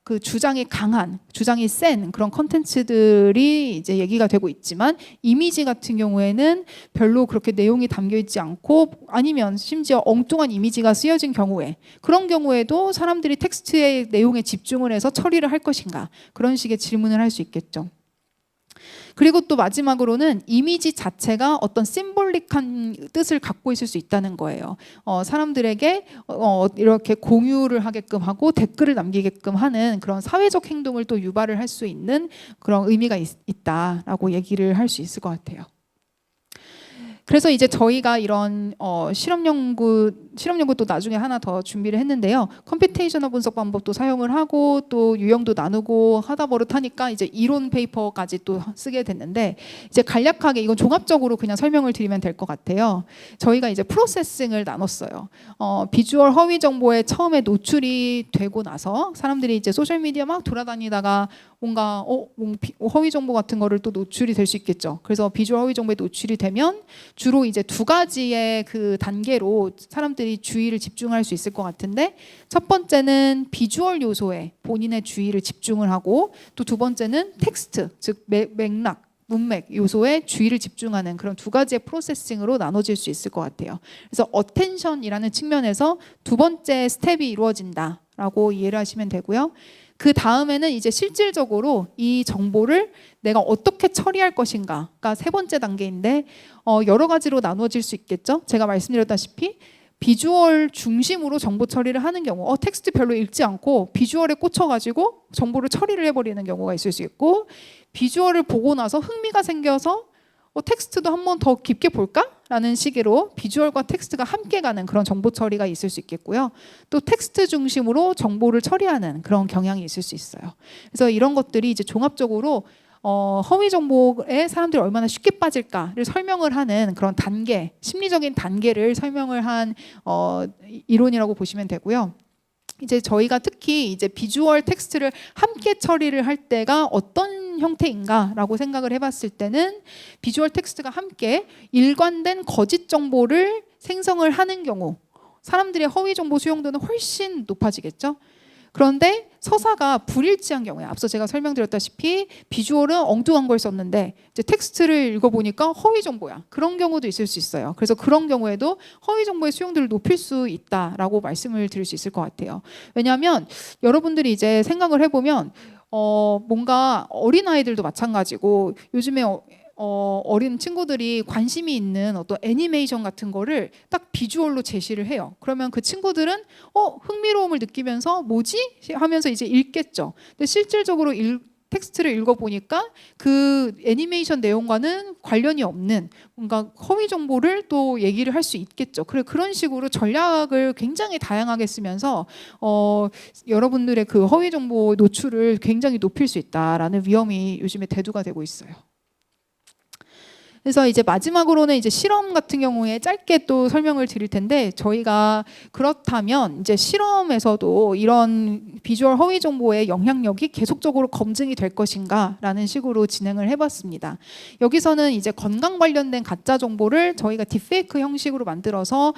그 주장이 강한, 주장이 센 그런 컨텐츠들이 이제 얘기가 되고 있지만, 이미지 같은 경우에는 별로 그렇게 내용이 담겨 있지 않고, 아니면 심지어 엉뚱한 이미지가 쓰여진 경우에, 그런 경우에도 사람들이 텍스트의 내용에 집중을 해서 처리를 할 것인가, 그런 식의 질문을 할 수 있겠죠. 그리고 또 마지막으로는 이미지 자체가 어떤 심볼릭한 뜻을 갖고 있을 수 있다는 거예요. 사람들에게 이렇게 공유를 하게끔 하고 댓글을 남기게끔 하는 그런 사회적 행동을 또 유발을 할 수 있는 그런 의미가 있다라고 얘기를 할 수 있을 것 같아요. 그래서 이제 저희가 이런 실험 연구 또 나중에 하나 더 준비를 했는데요. 컴퓨테이셔널 분석 방법도 사용을 하고 또 유형도 나누고 하다 버릇하니까 이제 이론 페이퍼까지 또 쓰게 됐는데, 이제 간략하게 이건 종합적으로 그냥 설명을 드리면 될 것 같아요. 저희가 이제 프로세싱을 나눴어요. 비주얼 허위 정보에 처음에 노출이 되고 나서 사람들이 이제 소셜 미디어 막 돌아다니다가 뭔가 허위 정보 같은 거를 또 노출이 될 수 있겠죠. 그래서 비주얼 허위 정보에 노출이 되면 주로 이제 두 가지의 그 단계로 사람들이 주의를 집중할 수 있을 것 같은데, 첫 번째는 비주얼 요소에 본인의 주의를 집중을 하고, 또 두 번째는 텍스트, 즉 맥락, 문맥 요소에 주의를 집중하는 그런 두 가지의 프로세싱으로 나눠질 수 있을 것 같아요. 그래서 어텐션이라는 측면에서 두 번째 스텝이 이루어진다라고 이해를 하시면 되고요. 그 다음에는 이제 실질적으로 이 정보를 내가 어떻게 처리할 것인가가 세 번째 단계인데, 여러 가지로 나누어질 수 있겠죠. 제가 말씀드렸다시피 비주얼 중심으로 정보 처리를 하는 경우, 텍스트 별로 읽지 않고 비주얼에 꽂혀가지고 정보를 처리를 해버리는 경우가 있을 수 있고, 비주얼을 보고 나서 흥미가 생겨서 텍스트도 한번 더 깊게 볼까? 라는 식으로 비주얼과 텍스트가 함께 가는 그런 정보 처리가 있을 수 있겠고요. 또 텍스트 중심으로 정보를 처리하는 그런 경향이 있을 수 있어요. 그래서 이런 것들이 이제 종합적으로 허위 정보에 사람들이 얼마나 쉽게 빠질까를 설명을 하는 그런 단계, 심리적인 단계를 설명을 한 이론이라고 보시면 되고요. 이제 저희가 특히 이제 비주얼 텍스트를 함께 처리를 할 때가 어떤 형태인가라고 생각을 해봤을 때는, 비주얼 텍스트가 함께 일관된 거짓 정보를 생성을 하는 경우 사람들의 허위 정보 수용도는 훨씬 높아지겠죠. 그런데 서사가 불일치한 경우에 앞서 제가 설명드렸다시피 비주얼은 엉뚱한 걸 썼는데 이제 텍스트를 읽어보니까 허위 정보야. 그런 경우도 있을 수 있어요. 그래서 그런 경우에도 허위 정보의 수용도를 높일 수 있다라고 말씀을 드릴 수 있을 것 같아요. 왜냐하면 여러분들이 이제 생각을 해보면 뭔가 어린아이들도 마찬가지고 요즘에 어린 친구들이 관심이 있는 어떤 애니메이션 같은 거를 딱 비주얼로 제시를 해요. 그러면 그 친구들은 흥미로움을 느끼면서 뭐지? 하면서 이제 읽겠죠. 근데 실질적으로 텍스트를 읽어보니까 그 애니메이션 내용과는 관련이 없는 뭔가 허위 정보를 또 얘기를 할 수 있겠죠. 그런 식으로 전략을 굉장히 다양하게 쓰면서 여러분들의 그 허위 정보 노출을 굉장히 높일 수 있다라는 위험이 요즘에 대두가 되고 있어요. 그래서 이제 마지막으로는 이제 실험 같은 경우에 짧게 또 설명을 드릴 텐데 저희가 그렇다면 이제 실험에서도 이런 비주얼 허위 정보의 영향력이 계속적으로 검증이 될 것인가라는 식으로 진행을 해봤습니다. 여기서는 이제 건강 관련된 가짜 정보를 저희가 딥페이크 형식으로 만들어서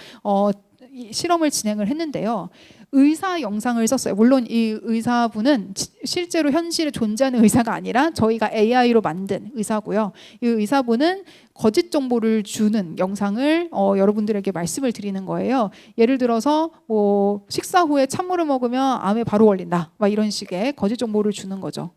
실험을 진행을 했는데요. 의사 영상을 썼어요. 물론 이 의사분은 실제로 현실에 존재하는 의사가 아니라 저희가 AI로 만든 의사고요. 이 의사분은 거짓 정보를 주는 영상을 여러분들에게 말씀을 드리는 거예요. 예를 들어서 뭐 식사 후에 찬물을 먹으면 암에 바로 걸린다. 막 이런 식의 거짓 정보를 주는 거죠.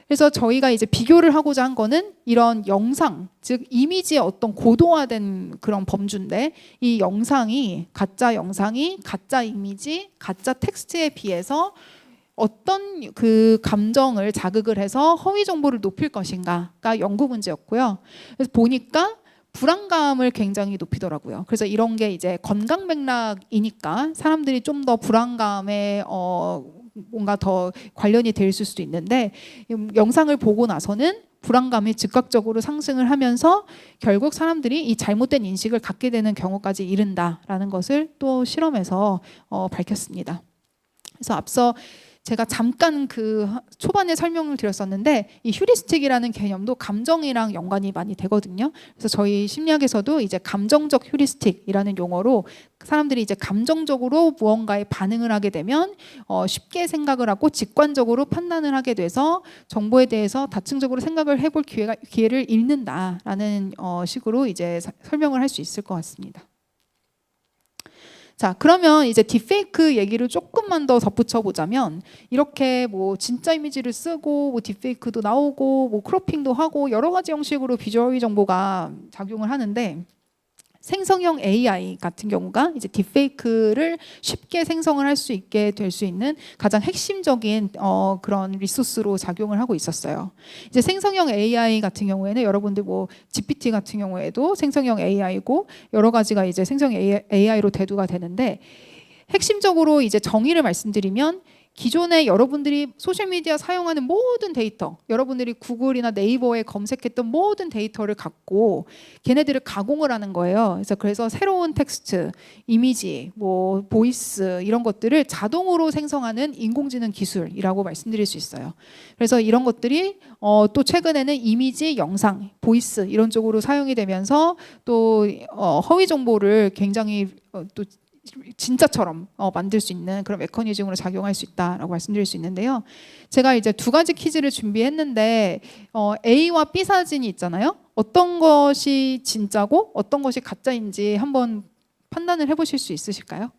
그래서 저희가 이제 비교를 하고자 한 거는 이런 영상, 즉 이미지의 어떤 고도화된 그런 범주인데 이 영상이 가짜 영상이 가짜 이미지, 가짜 텍스트에 비해서 어떤 그 감정을 자극을 해서 허위 정보를 높일 것인가가 연구 문제였고요. 그래서 보니까 불안감을 굉장히 높이더라고요. 그래서 이런 게 이제 건강 맥락이니까 사람들이 좀 더 불안감에 뭔가 더 관련이 돼 있을 수도 있는데 영상을 보고 나서는 불안감이 즉각적으로 상승을 하면서 결국 사람들이 이 잘못된 인식을 갖게 되는 경우까지 이른다라는 것을 또 실험에서 밝혔습니다. 그래서 앞서 제가 잠깐 그 초반에 설명을 드렸었는데 이 휴리스틱이라는 개념도 감정이랑 연관이 많이 되거든요. 그래서 저희 심리학에서도 이제 감정적 휴리스틱이라는 용어로 사람들이 이제 감정적으로 무언가에 반응을 하게 되면 쉽게 생각을 하고 직관적으로 판단을 하게 돼서 정보에 대해서 다층적으로 생각을 해볼 기회를 잃는다라는 식으로 이제 설명을 할 수 있을 것 같습니다. 자, 그러면 이제 딥페이크 얘기를 조금만 더 덧붙여 보자면 이렇게 뭐 진짜 이미지를 쓰고 뭐 딥페이크도 나오고 뭐 크로핑도 하고 여러 가지 형식으로 비주얼 정보가 작용을 하는데 생성형 AI 같은 경우가 이제 딥페이크를 쉽게 생성을 할 수 있게 될 수 있는 가장 핵심적인 그런 리소스로 작용을 하고 있었어요. 이제 생성형 AI 같은 경우에는 여러분들 뭐 GPT 같은 경우에도 생성형 AI고 여러 가지가 이제 생성형 AI로 대두가 되는데 핵심적으로 이제 정의를 말씀드리면 기존에 여러분들이 소셜미디어 사용하는 모든 데이터, 여러분들이 구글이나 네이버에 검색했던 모든 데이터를 갖고 걔네들을 가공을 하는 거예요. 그래서 새로운 텍스트, 이미지, 뭐 보이스 이런 것들을 자동으로 생성하는 인공지능 기술이라고 말씀드릴 수 있어요. 그래서 이런 것들이 또 최근에는 이미지, 영상, 보이스 이런 쪽으로 사용이 되면서 또 허위 정보를 굉장히 또 진짜처럼 만들 수 있는 그런 메커니즘으로 작용할 수 있다라고 말씀드릴 수 있는데요. 제가 이제 두 가지 퀴즈를 준비했는데 A와 B 사진이 있잖아요. 어떤 것이 진짜고 어떤 것이 가짜인지 한번 판단을 해보실 수 있으실까요?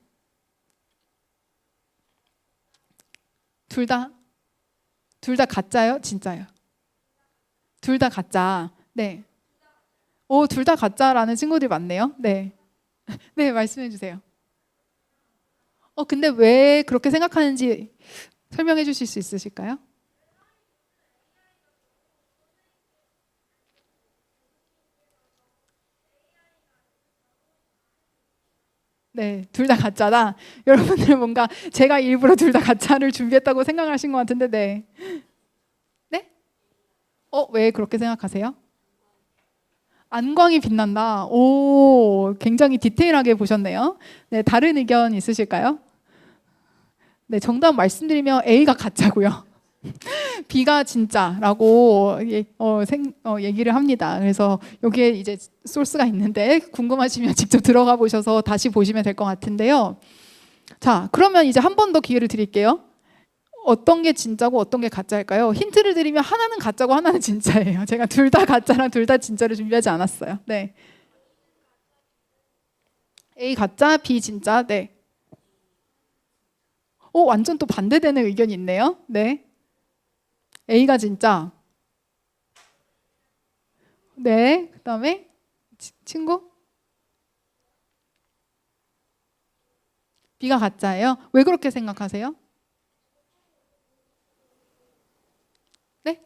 둘 다 가짜요? 진짜요? 둘 다 가짜. 네. 둘 다 가짜라는 친구들이 많네요. 네. 네, 말씀해 주세요. 근데 왜 그렇게 생각하는지 설명해 주실 수 있으실까요? 네, 둘 다 가짜다. 여러분들 뭔가 제가 일부러 둘 다 가짜를 준비했다고 생각하신 것 같은데, 네. 네? 왜 그렇게 생각하세요? 안광이 빛난다. 오, 굉장히 디테일하게 보셨네요. 네, 다른 의견 있으실까요? 네, 정답 말씀드리면 A가 가짜고요. B가 진짜라고 얘기를 합니다. 그래서 여기에 이제 소스가 있는데 궁금하시면 직접 들어가 보셔서 다시 보시면 될 것 같은데요. 자, 그러면 이제 한 번 더 기회를 드릴게요. 어떤 게 진짜고 어떤 게 가짜일까요? 힌트를 드리면 하나는 가짜고 하나는 진짜예요. 제가 둘 다 가짜랑 둘 다 진짜를 준비하지 않았어요. 네. A 가짜, B 진짜. 네. 완전 또 반대되는 의견이 있네요. 네. A가 진짜. 네. 그다음에 친구? B가 가짜예요. 왜 그렇게 생각하세요? 네?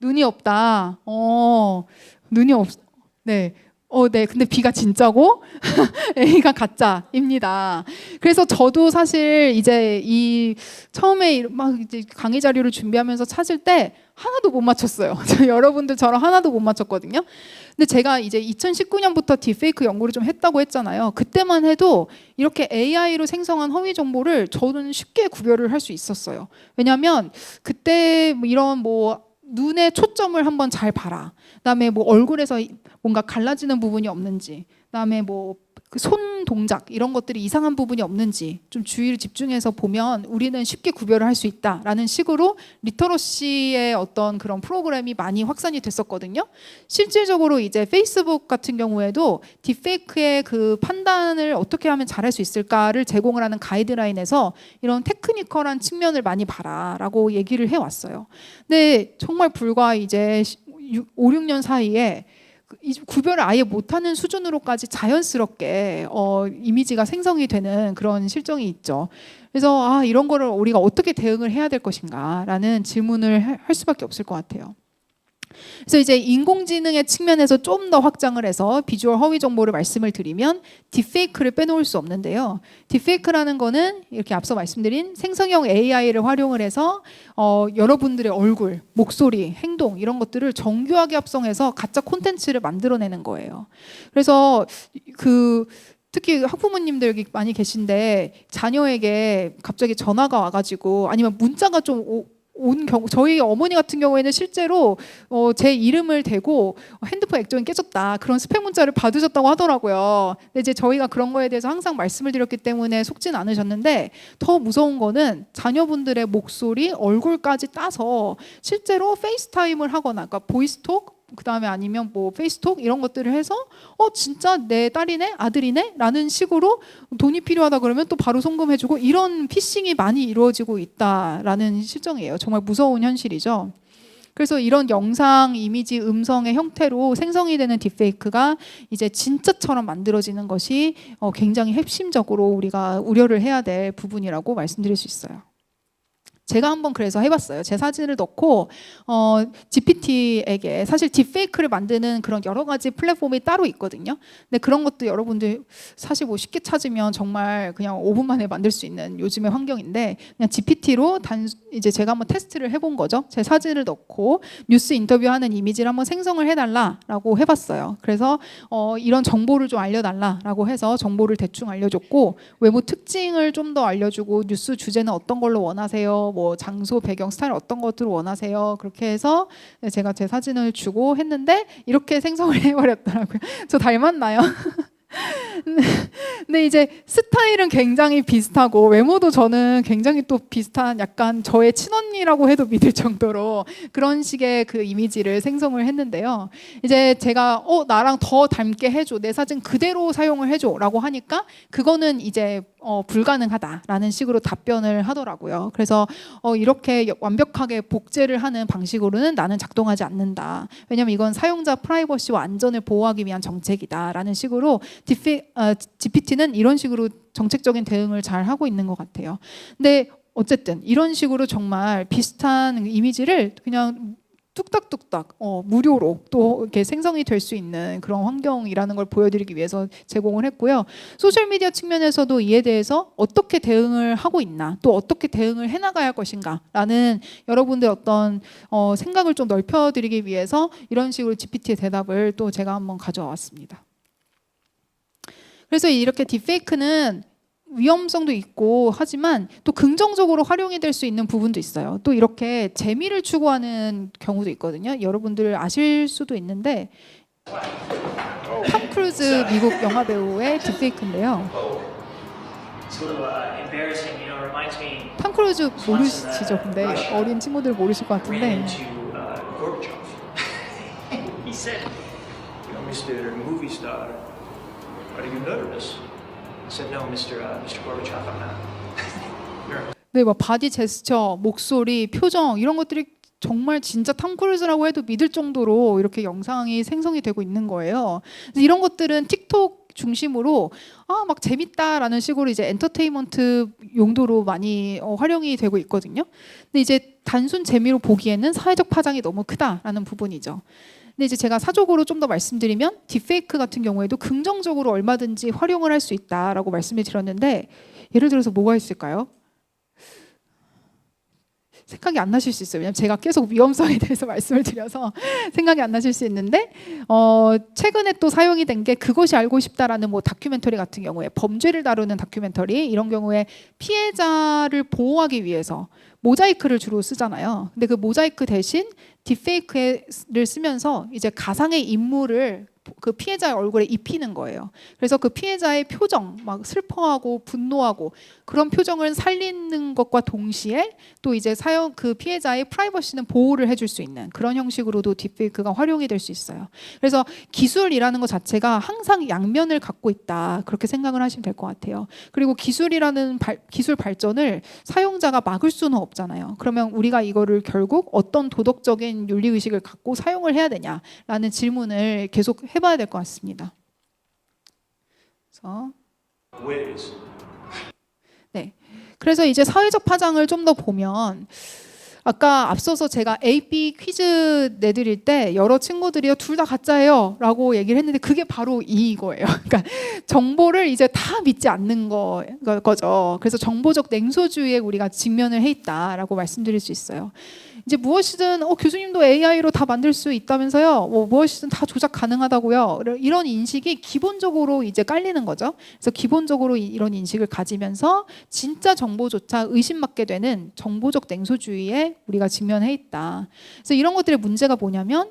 눈이 없다. 눈이 없. 네. 네. 근데 B가 진짜고 A가 가짜입니다. 그래서 저도 사실 이제 이 처음에 막 이제 강의 자료를 준비하면서 찾을 때 하나도 못 맞췄어요. 여러분들처럼 하나도 못 맞췄거든요. 근데 제가 이제 2019년부터 딥페이크 연구를 좀 했다고 했잖아요. 그때만 해도 이렇게 AI로 생성한 허위 정보를 저는 쉽게 구별을 할 수 있었어요. 왜냐하면 그때 이런 눈에 초점을 한번 잘 봐라. 그다음에 얼굴에서 뭔가 갈라지는 부분이 없는지, 그다음에 그 손 동작 이런 것들이 이상한 부분이 없는지 좀 주의를 집중해서 보면 우리는 쉽게 구별을 할 수 있다라는 식으로 리터러시의 어떤 그런 프로그램이 많이 확산이 됐었거든요. 실질적으로 이제 페이스북 같은 경우에도 딥페이크의 그 판단을 어떻게 하면 잘할 수 있을까를 제공을 하는 가이드라인에서 이런 테크니컬한 측면을 많이 봐라라고 얘기를 해왔어요. 근데 정말 불과 이제 5, 6년 사이에 구별을 아예 못하는 수준으로까지 자연스럽게 이미지가 생성이 되는 그런 실정이 있죠. 그래서 이런 거를 우리가 어떻게 대응을 해야 될 것인가라는 질문을 할 수밖에 없을 것 같아요. 그래서 이제 인공지능의 측면에서 좀 더 확장을 해서 비주얼 허위 정보를 말씀을 드리면 딥페이크를 빼놓을 수 없는데요. 딥페이크라는 거는 이렇게 앞서 말씀드린 생성형 AI를 활용을 해서 여러분들의 얼굴, 목소리, 행동 이런 것들을 정교하게 합성해서 가짜 콘텐츠를 만들어내는 거예요. 그래서 특히 학부모님들 여기 많이 계신데 자녀에게 갑자기 전화가 와가지고 아니면 문자가 좀 온 경우, 저희 어머니 같은 경우에는 실제로 제 이름을 대고 핸드폰 액정이 깨졌다 그런 스팸 문자를 받으셨다고 하더라고요. 근데 이제 저희가 그런 거에 대해서 항상 말씀을 드렸기 때문에 속진 않으셨는데 더 무서운 거는 자녀분들의 목소리, 얼굴까지 따서 실제로 페이스타임을 하거나, 그러니까 보이스톡 그 다음에 아니면 페이스톡 이런 것들을 해서 진짜 내 딸이네 아들이네 라는 식으로 돈이 필요하다 그러면 또 바로 송금해주고 이런 피싱이 많이 이루어지고 있다라는 실정이에요. 정말 무서운 현실이죠. 그래서 이런 영상, 이미지, 음성의 형태로 생성이 되는 딥페이크가 이제 진짜처럼 만들어지는 것이 굉장히 핵심적으로 우리가 우려를 해야 될 부분이라고 말씀드릴 수 있어요. 제가 한번 그래서 해봤어요. 제 사진을 넣고 GPT에게 사실 딥페이크를 만드는 그런 여러 가지 플랫폼이 따로 있거든요. 근데 그런 것도 여러분들 사실 쉽게 찾으면 정말 그냥 5분 만에 만들 수 있는 요즘의 환경인데 그냥 GPT로 이제 제가 한번 테스트를 해본 거죠. 제 사진을 넣고 뉴스 인터뷰하는 이미지를 한번 생성을 해달라라고 해봤어요. 그래서 이런 정보를 좀 알려달라라고 해서 정보를 대충 알려줬고 외모 특징을 좀 더 알려주고 뉴스 주제는 어떤 걸로 원하세요? 장소, 배경, 스타일 어떤 것들을 원하세요? 그렇게 해서 제가 제 사진을 주고 했는데 이렇게 생성을 해버렸더라고요. 저 닮았나요? 근데 이제 스타일은 굉장히 비슷하고 외모도 저는 굉장히 또 비슷한 약간 저의 친언니라고 해도 믿을 정도로 그런 식의 그 이미지를 생성을 했는데요. 이제 제가 나랑 더 닮게 해줘, 내 사진 그대로 사용을 해줘라고 하니까 그거는 이제 불가능하다라는 식으로 답변을 하더라고요. 그래서 이렇게 완벽하게 복제를 하는 방식으로는 나는 작동하지 않는다. 왜냐하면 이건 사용자 프라이버시와 안전을 보호하기 위한 정책이다라는 식으로 GPT는 이런 식으로 정책적인 대응을 잘 하고 있는 것 같아요. 근데 어쨌든 이런 식으로 정말 비슷한 이미지를 그냥 뚝딱뚝딱 무료로 또 이렇게 생성이 될 수 있는 그런 환경이라는 걸 보여드리기 위해서 제공을 했고요. 소셜미디어 측면에서도 이에 대해서 어떻게 대응을 하고 있나 또 어떻게 대응을 해나가야 할 것인가라는 여러분들 어떤 생각을 좀 넓혀드리기 위해서 이런 식으로 GPT의 대답을 또 제가 한번 가져와 왔습니다. 그래서 이렇게 딥페이크는 위험성도 있고 하지만 또 긍정적으로 활용이 될 수 있는 부분도 있어요. 또 이렇게 재미를 추구하는 경우도 있거든요. 여러분들 아실 수도 있는데 탐 크루즈 크루즈 미국 영화 배우의 딥페이크인데요. It's a little embarrassing, you know. It reminds me 탐 크루즈 모르시죠? 근데 어린 친구들 모르실 것 ran 같은데 into Gorbachev. He said, "You know, Mr. Movie Star, are you nervous?" I said, "No, Mr. Gorbachev, I'm not." nervous. 네, 뭐 바디 제스처, 목소리, 표정 이런 것들이 정말 진짜 탐 크루즈라고 해도 믿을 정도로 이렇게 영상이 생성이 되고 있는 거예요. 그래서 이런 것들은 틱톡 중심으로 막 재밌다라는 식으로 이제 엔터테인먼트 용도로 많이 활용이 되고 있거든요. 근데 이제 단순 재미로 보기에는 사회적 파장이 너무 크다라는 부분이죠. 근데 이제 제가 사적으로 좀 더 말씀드리면 딥페이크 같은 경우에도 긍정적으로 얼마든지 활용을 할 수 있다라고 말씀을 드렸는데 예를 들어서 뭐가 있을까요? 생각이 안 나실 수 있어요. 왜냐면 제가 계속 위험성에 대해서 말씀을 드려서 생각이 안 나실 수 있는데 최근에 또 사용이 된 게 그것이 알고 싶다라는 뭐 다큐멘터리 같은 경우에 범죄를 다루는 다큐멘터리 이런 경우에 피해자를 보호하기 위해서 모자이크를 주로 쓰잖아요. 근데 그 모자이크 대신 딥페이크를 쓰면서 이제 가상의 인물을 그 피해자의 얼굴에 입히는 거예요. 그래서 그 피해자의 표정, 막 슬퍼하고 분노하고 그런 표정을 살리는 것과 동시에 또 이제 그 피해자의 프라이버시는 보호를 해줄 수 있는 그런 형식으로도 딥페이크가 활용이 될 수 있어요. 그래서 기술이라는 것 자체가 항상 양면을 갖고 있다 그렇게 생각을 하시면 될 것 같아요. 그리고 기술이라는 기술 발전을 사용자가 막을 수는 없잖아요. 그러면 우리가 이거를 결국 어떤 도덕적인 윤리 의식을 갖고 사용을 해야 되냐라는 질문을 계속 해봐야 될 것 같습니다. 그래서 Ways. 네. 그래서 이제 사회적 파장을 좀 더 보면 아까 앞서서 제가 AP 퀴즈 내드릴 때 여러 친구들이요 둘 다 가짜예요 라고 얘기를 했는데 그게 바로 이거예요. 그러니까 정보를 이제 다 믿지 않는 거죠. 그래서 정보적 냉소주의에 우리가 직면을 해 있다라고 말씀드릴 수 있어요. 이제 무엇이든 교수님도 AI로 다 만들 수 있다면서요. 무엇이든 다 조작 가능하다고요. 이런 인식이 기본적으로 이제 깔리는 거죠. 그래서 기본적으로 이런 인식을 가지면서 진짜 정보조차 의심받게 되는 정보적 냉소주의에 우리가 직면해 있다. 그래서 이런 것들의 문제가 뭐냐면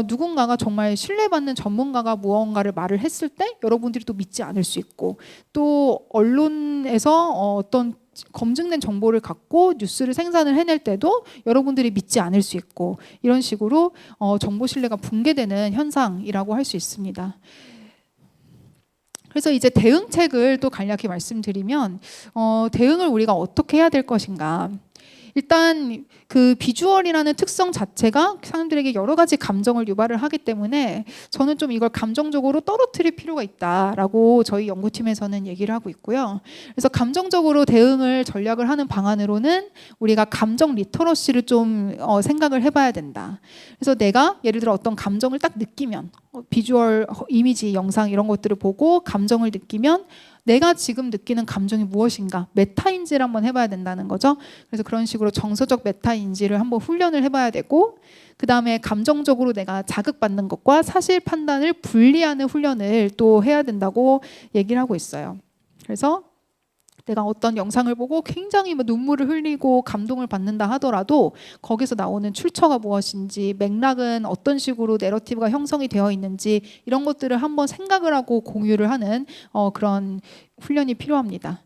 누군가가 정말 신뢰받는 전문가가 무언가를 말을 했을 때 여러분들이 또 믿지 않을 수 있고 또 언론에서 어떤 검증된 정보를 갖고 뉴스를 생산을 해낼 때도 여러분들이 믿지 않을 수 있고 이런 식으로 정보 신뢰가 붕괴되는 현상이라고 할 수 있습니다. 그래서 이제 대응책을 또 간략히 말씀드리면 대응을 우리가 어떻게 해야 될 것인가. 일단 그 비주얼이라는 특성 자체가 사람들에게 여러 가지 감정을 유발을 하기 때문에 저는 좀 이걸 감정적으로 떨어뜨릴 필요가 있다라고 저희 연구팀에서는 얘기를 하고 있고요. 그래서 감정적으로 대응을 전략을 하는 방안으로는 우리가 감정 리터러시를 좀 생각을 해봐야 된다. 그래서 내가 예를 들어 어떤 감정을 딱 느끼면 비주얼, 이미지, 영상 이런 것들을 보고 감정을 느끼면 내가 지금 느끼는 감정이 무엇인가 메타인지를 한번 해봐야 된다는 거죠. 그래서 그런 식으로 정서적 메타인지를 한번 훈련을 해봐야 되고 그 다음에 감정적으로 내가 자극받는 것과 사실 판단을 분리하는 훈련을 또 해야 된다고 얘기를 하고 있어요. 그래서 내가 어떤 영상을 보고 굉장히 눈물을 흘리고 감동을 받는다 하더라도 거기서 나오는 출처가 무엇인지 맥락은 어떤 식으로 내러티브가 형성이 되어 있는지 이런 것들을 한번 생각을 하고 공유를 하는 그런 훈련이 필요합니다.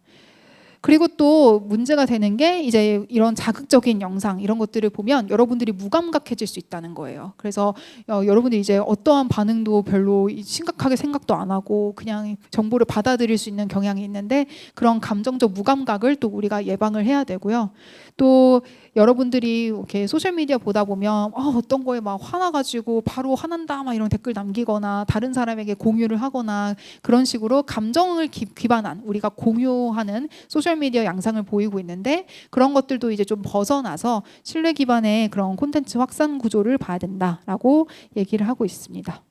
그리고 또 문제가 되는 게 이제 이런 자극적인 영상 이런 것들을 보면 여러분들이 무감각해질 수 있다는 거예요. 그래서 여러분들이 이제 어떠한 반응도 별로 심각하게 생각도 안 하고 그냥 정보를 받아들일 수 있는 경향이 있는데 그런 감정적 무감각을 또 우리가 예방을 해야 되고요. 또 여러분들이 이렇게 소셜 미디어 보다 보면 어떤 거에 막 화나가지고 바로 화난다 막 이런 댓글 남기거나 다른 사람에게 공유를 하거나 그런 식으로 감정을 기반한 우리가 공유하는 소셜 미디어 양상을 보이고 있는데 그런 것들도 이제 좀 벗어나서 신뢰 기반의 그런 콘텐츠 확산 구조를 봐야 된다라고 얘기를 하고 있습니다.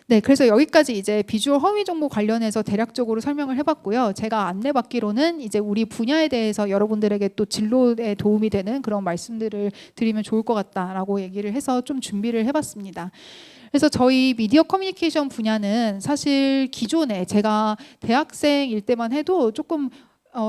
네, 그래서 여기까지 이제 비주얼 허위 정보 관련해서 대략적으로 설명을 해봤고요. 제가 안내받기로는 이제 우리 분야에 대해서 여러분들에게 또 진로에 도움이 되는 그런 말씀들을 드리면 좋을 것 같다라고 얘기를 해서 좀 준비를 해봤습니다. 그래서 저희 미디어 커뮤니케이션 분야는 사실 기존에 제가 대학생일 때만 해도 조금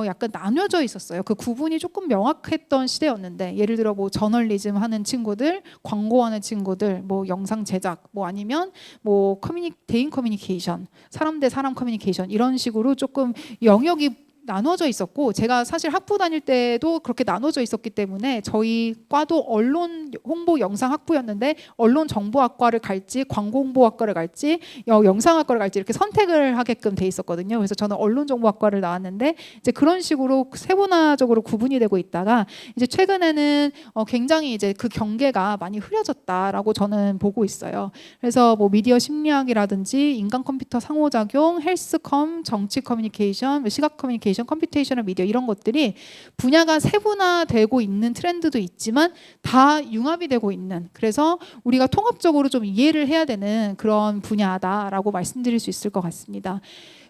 약간 나뉘어져 있었어요. 그 구분이 조금 명확했던 시대였는데 예를 들어 뭐 저널리즘 하는 친구들, 광고하는 친구들, 뭐 영상 제작, 뭐 아니면 뭐 대인 커뮤니케이션, 사람 대 사람 커뮤니케이션 이런 식으로 조금 영역이 나눠져 있었고 제가 사실 학부 다닐 때도 그렇게 나눠져 있었기 때문에 저희 과도 언론 홍보 영상 학부였는데 언론 정보학과를 갈지 광고 홍보학과를 갈지 영상학과를 갈지 이렇게 선택을 하게끔 돼 있었거든요. 그래서 저는 언론 정보학과를 나왔는데 이제 그런 식으로 세분화적으로 구분이 되고 있다가 이제 최근에는 굉장히 이제 그 경계가 많이 흐려졌다라고 저는 보고 있어요. 그래서 뭐 미디어 심리학이라든지 인간 컴퓨터 상호작용, 헬스컴, 정치 커뮤니케이션, 시각 커뮤니케이션 컴퓨테이셔널 미디어 이런 것들이 분야가 세분화되고 있는 트렌드도 있지만 다 융합이 되고 있는 그래서 우리가 통합적으로 좀 이해를 해야 되는 그런 분야다라고 말씀드릴 수 있을 것 같습니다.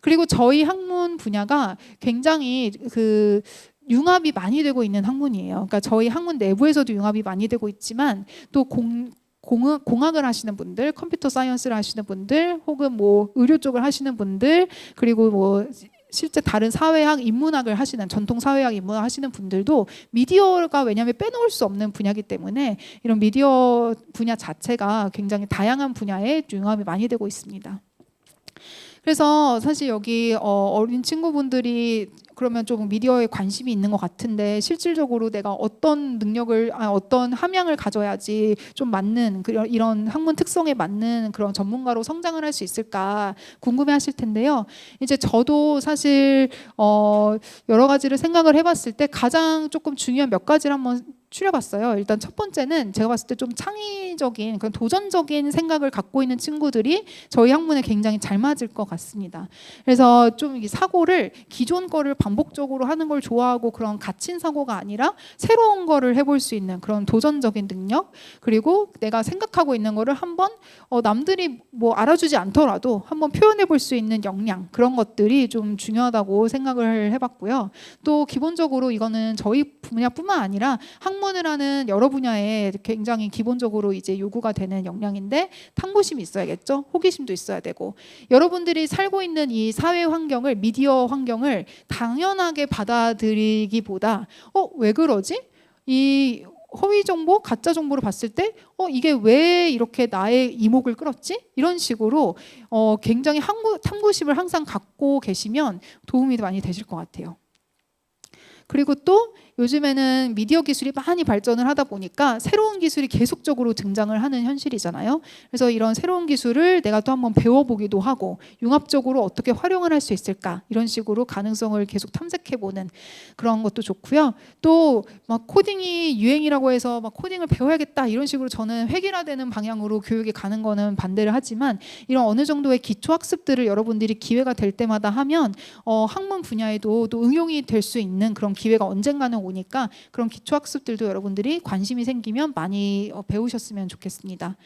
그리고 저희 학문 분야가 굉장히 그 융합이 많이 되고 있는 학문이에요. 그러니까 저희 학문 내부에서도 융합이 많이 되고 있지만 또 공학을 하시는 분들, 컴퓨터 사이언스를 하시는 분들, 혹은 뭐 의료 쪽을 하시는 분들, 그리고 뭐 실제 다른 사회학, 인문학을 하시는 전통 사회학, 인문학 하시는 분들도 미디어가 왜냐하면 빼놓을 수 없는 분야이기 때문에 이런 미디어 분야 자체가 굉장히 다양한 분야에 융합이 많이 되고 있습니다. 그래서 사실 여기 어린 친구분들이 그러면 좀 미디어에 관심이 있는 것 같은데 실질적으로 내가 어떤 능력을 어떤 함양을 가져야지 좀 맞는 이런 학문 특성에 맞는 그런 전문가로 성장을 할 수 있을까 궁금해하실 텐데요. 이제 저도 사실 여러 가지를 생각을 해봤을 때 가장 조금 중요한 몇 가지를 한번 추려봤어요. 일단 첫 번째는 제가 봤을 때 좀 창의적인 그런 도전적인 생각을 갖고 있는 친구들이 저희 학문에 굉장히 잘 맞을 것 같습니다. 그래서 좀 이 사고를 기존 거를 반복적으로 하는 걸 좋아하고 그런 갇힌 사고가 아니라 새로운 거를 해볼 수 있는 그런 도전적인 능력, 그리고 내가 생각하고 있는 거를 한번 남들이 뭐 알아주지 않더라도 한번 표현해 볼 수 있는 역량, 그런 것들이 좀 중요하다고 생각을 해봤고요. 또 기본적으로 이거는 저희 분야뿐만 아니라 학문을 하는 여러 분야에 굉장히 기본적으로 이제 요구가 되는 역량인데 탐구심이 있어야겠죠. 호기심도 있어야 되고 여러분들이 살고 있는 이 사회 환경을, 미디어 환경을 당연하게 받아들이기보다 왜 그러지? 이 허위 정보, 가짜 정보를 봤을 때 이게 왜 이렇게 나의 이목을 끌었지? 이런 식으로 굉장히 탐구심을 항상 갖고 계시면 도움이 많이 되실 것 같아요. 그리고 또 요즘에는 미디어 기술이 많이 발전을 하다 보니까 새로운 기술이 계속적으로 등장을 하는 현실이잖아요. 그래서 이런 새로운 기술을 내가 또 한번 배워보기도 하고 융합적으로 어떻게 활용을 할 수 있을까 이런 식으로 가능성을 계속 탐색해보는 그런 것도 좋고요. 또 막 코딩이 유행이라고 해서 막 코딩을 배워야겠다 이런 식으로 저는 획일화되는 방향으로 교육이 가는 거는 반대를 하지만 이런 어느 정도의 기초 학습들을 여러분들이 기회가 될 때마다 하면 학문 분야에도 또 응용이 될 수 있는 그런 기회가 언젠가는 오니까 그런 기초 학습들도 여러분들이 관심이 생기면 많이 배우셨으면 좋겠습니다.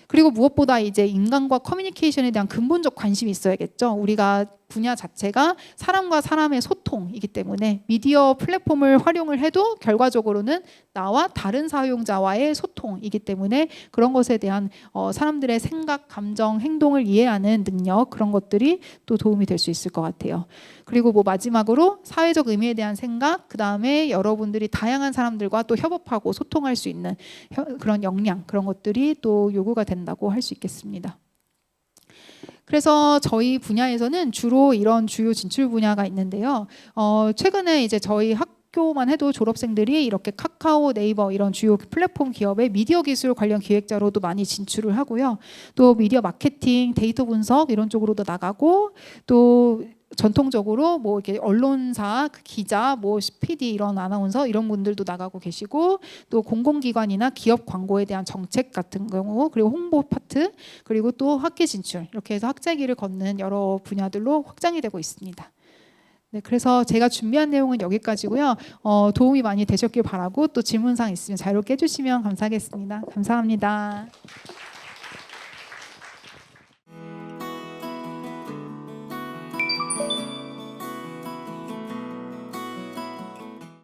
그리고 무엇보다 이제 인간과 커뮤니케이션에 대한 근본적 관심이 있어야겠죠. 우리가 분야 자체가 사람과 사람의 소통이기 때문에 미디어 플랫폼을 활용을 해도 결과적으로는 나와 다른 사용자와의 소통이기 때문에 그런 것에 대한 사람들의 생각, 감정, 행동을 이해하는 능력, 그런 것들이 또 도움이 될 수 있을 것 같아요. 그리고 뭐 마지막으로 사회적 의미에 대한 생각, 그 다음에 여러분들이 다양한 사람들과 또 협업하고 소통할 수 있는 그런 역량, 그런 것들이 또 요구가 된다고 할 수 있겠습니다. 그래서 저희 분야에서는 주로 이런 주요 진출 분야가 있는데요. 최근에 이제 저희 학교만 해도 졸업생들이 이렇게 카카오, 네이버 이런 주요 플랫폼 기업의 미디어 기술 관련 기획자로도 많이 진출을 하고요. 또 미디어 마케팅, 데이터 분석 이런 쪽으로도 나가고 또 전통적으로 뭐 이렇게 언론사 기자, 뭐 PD 이런 아나운서 이런 분들도 나가고 계시고 또 공공기관이나 기업 광고에 대한 정책 같은 경우 그리고 홍보 파트 그리고 또 학계 진출 이렇게 해서 학자기를 걷는 여러 분야들로 확장이 되고 있습니다. 네, 그래서 제가 준비한 내용은 여기까지고요. 도움이 많이 되셨길 바라고 또 질문사항 있으면 자유롭게 해주시면 감사하겠습니다. 감사합니다.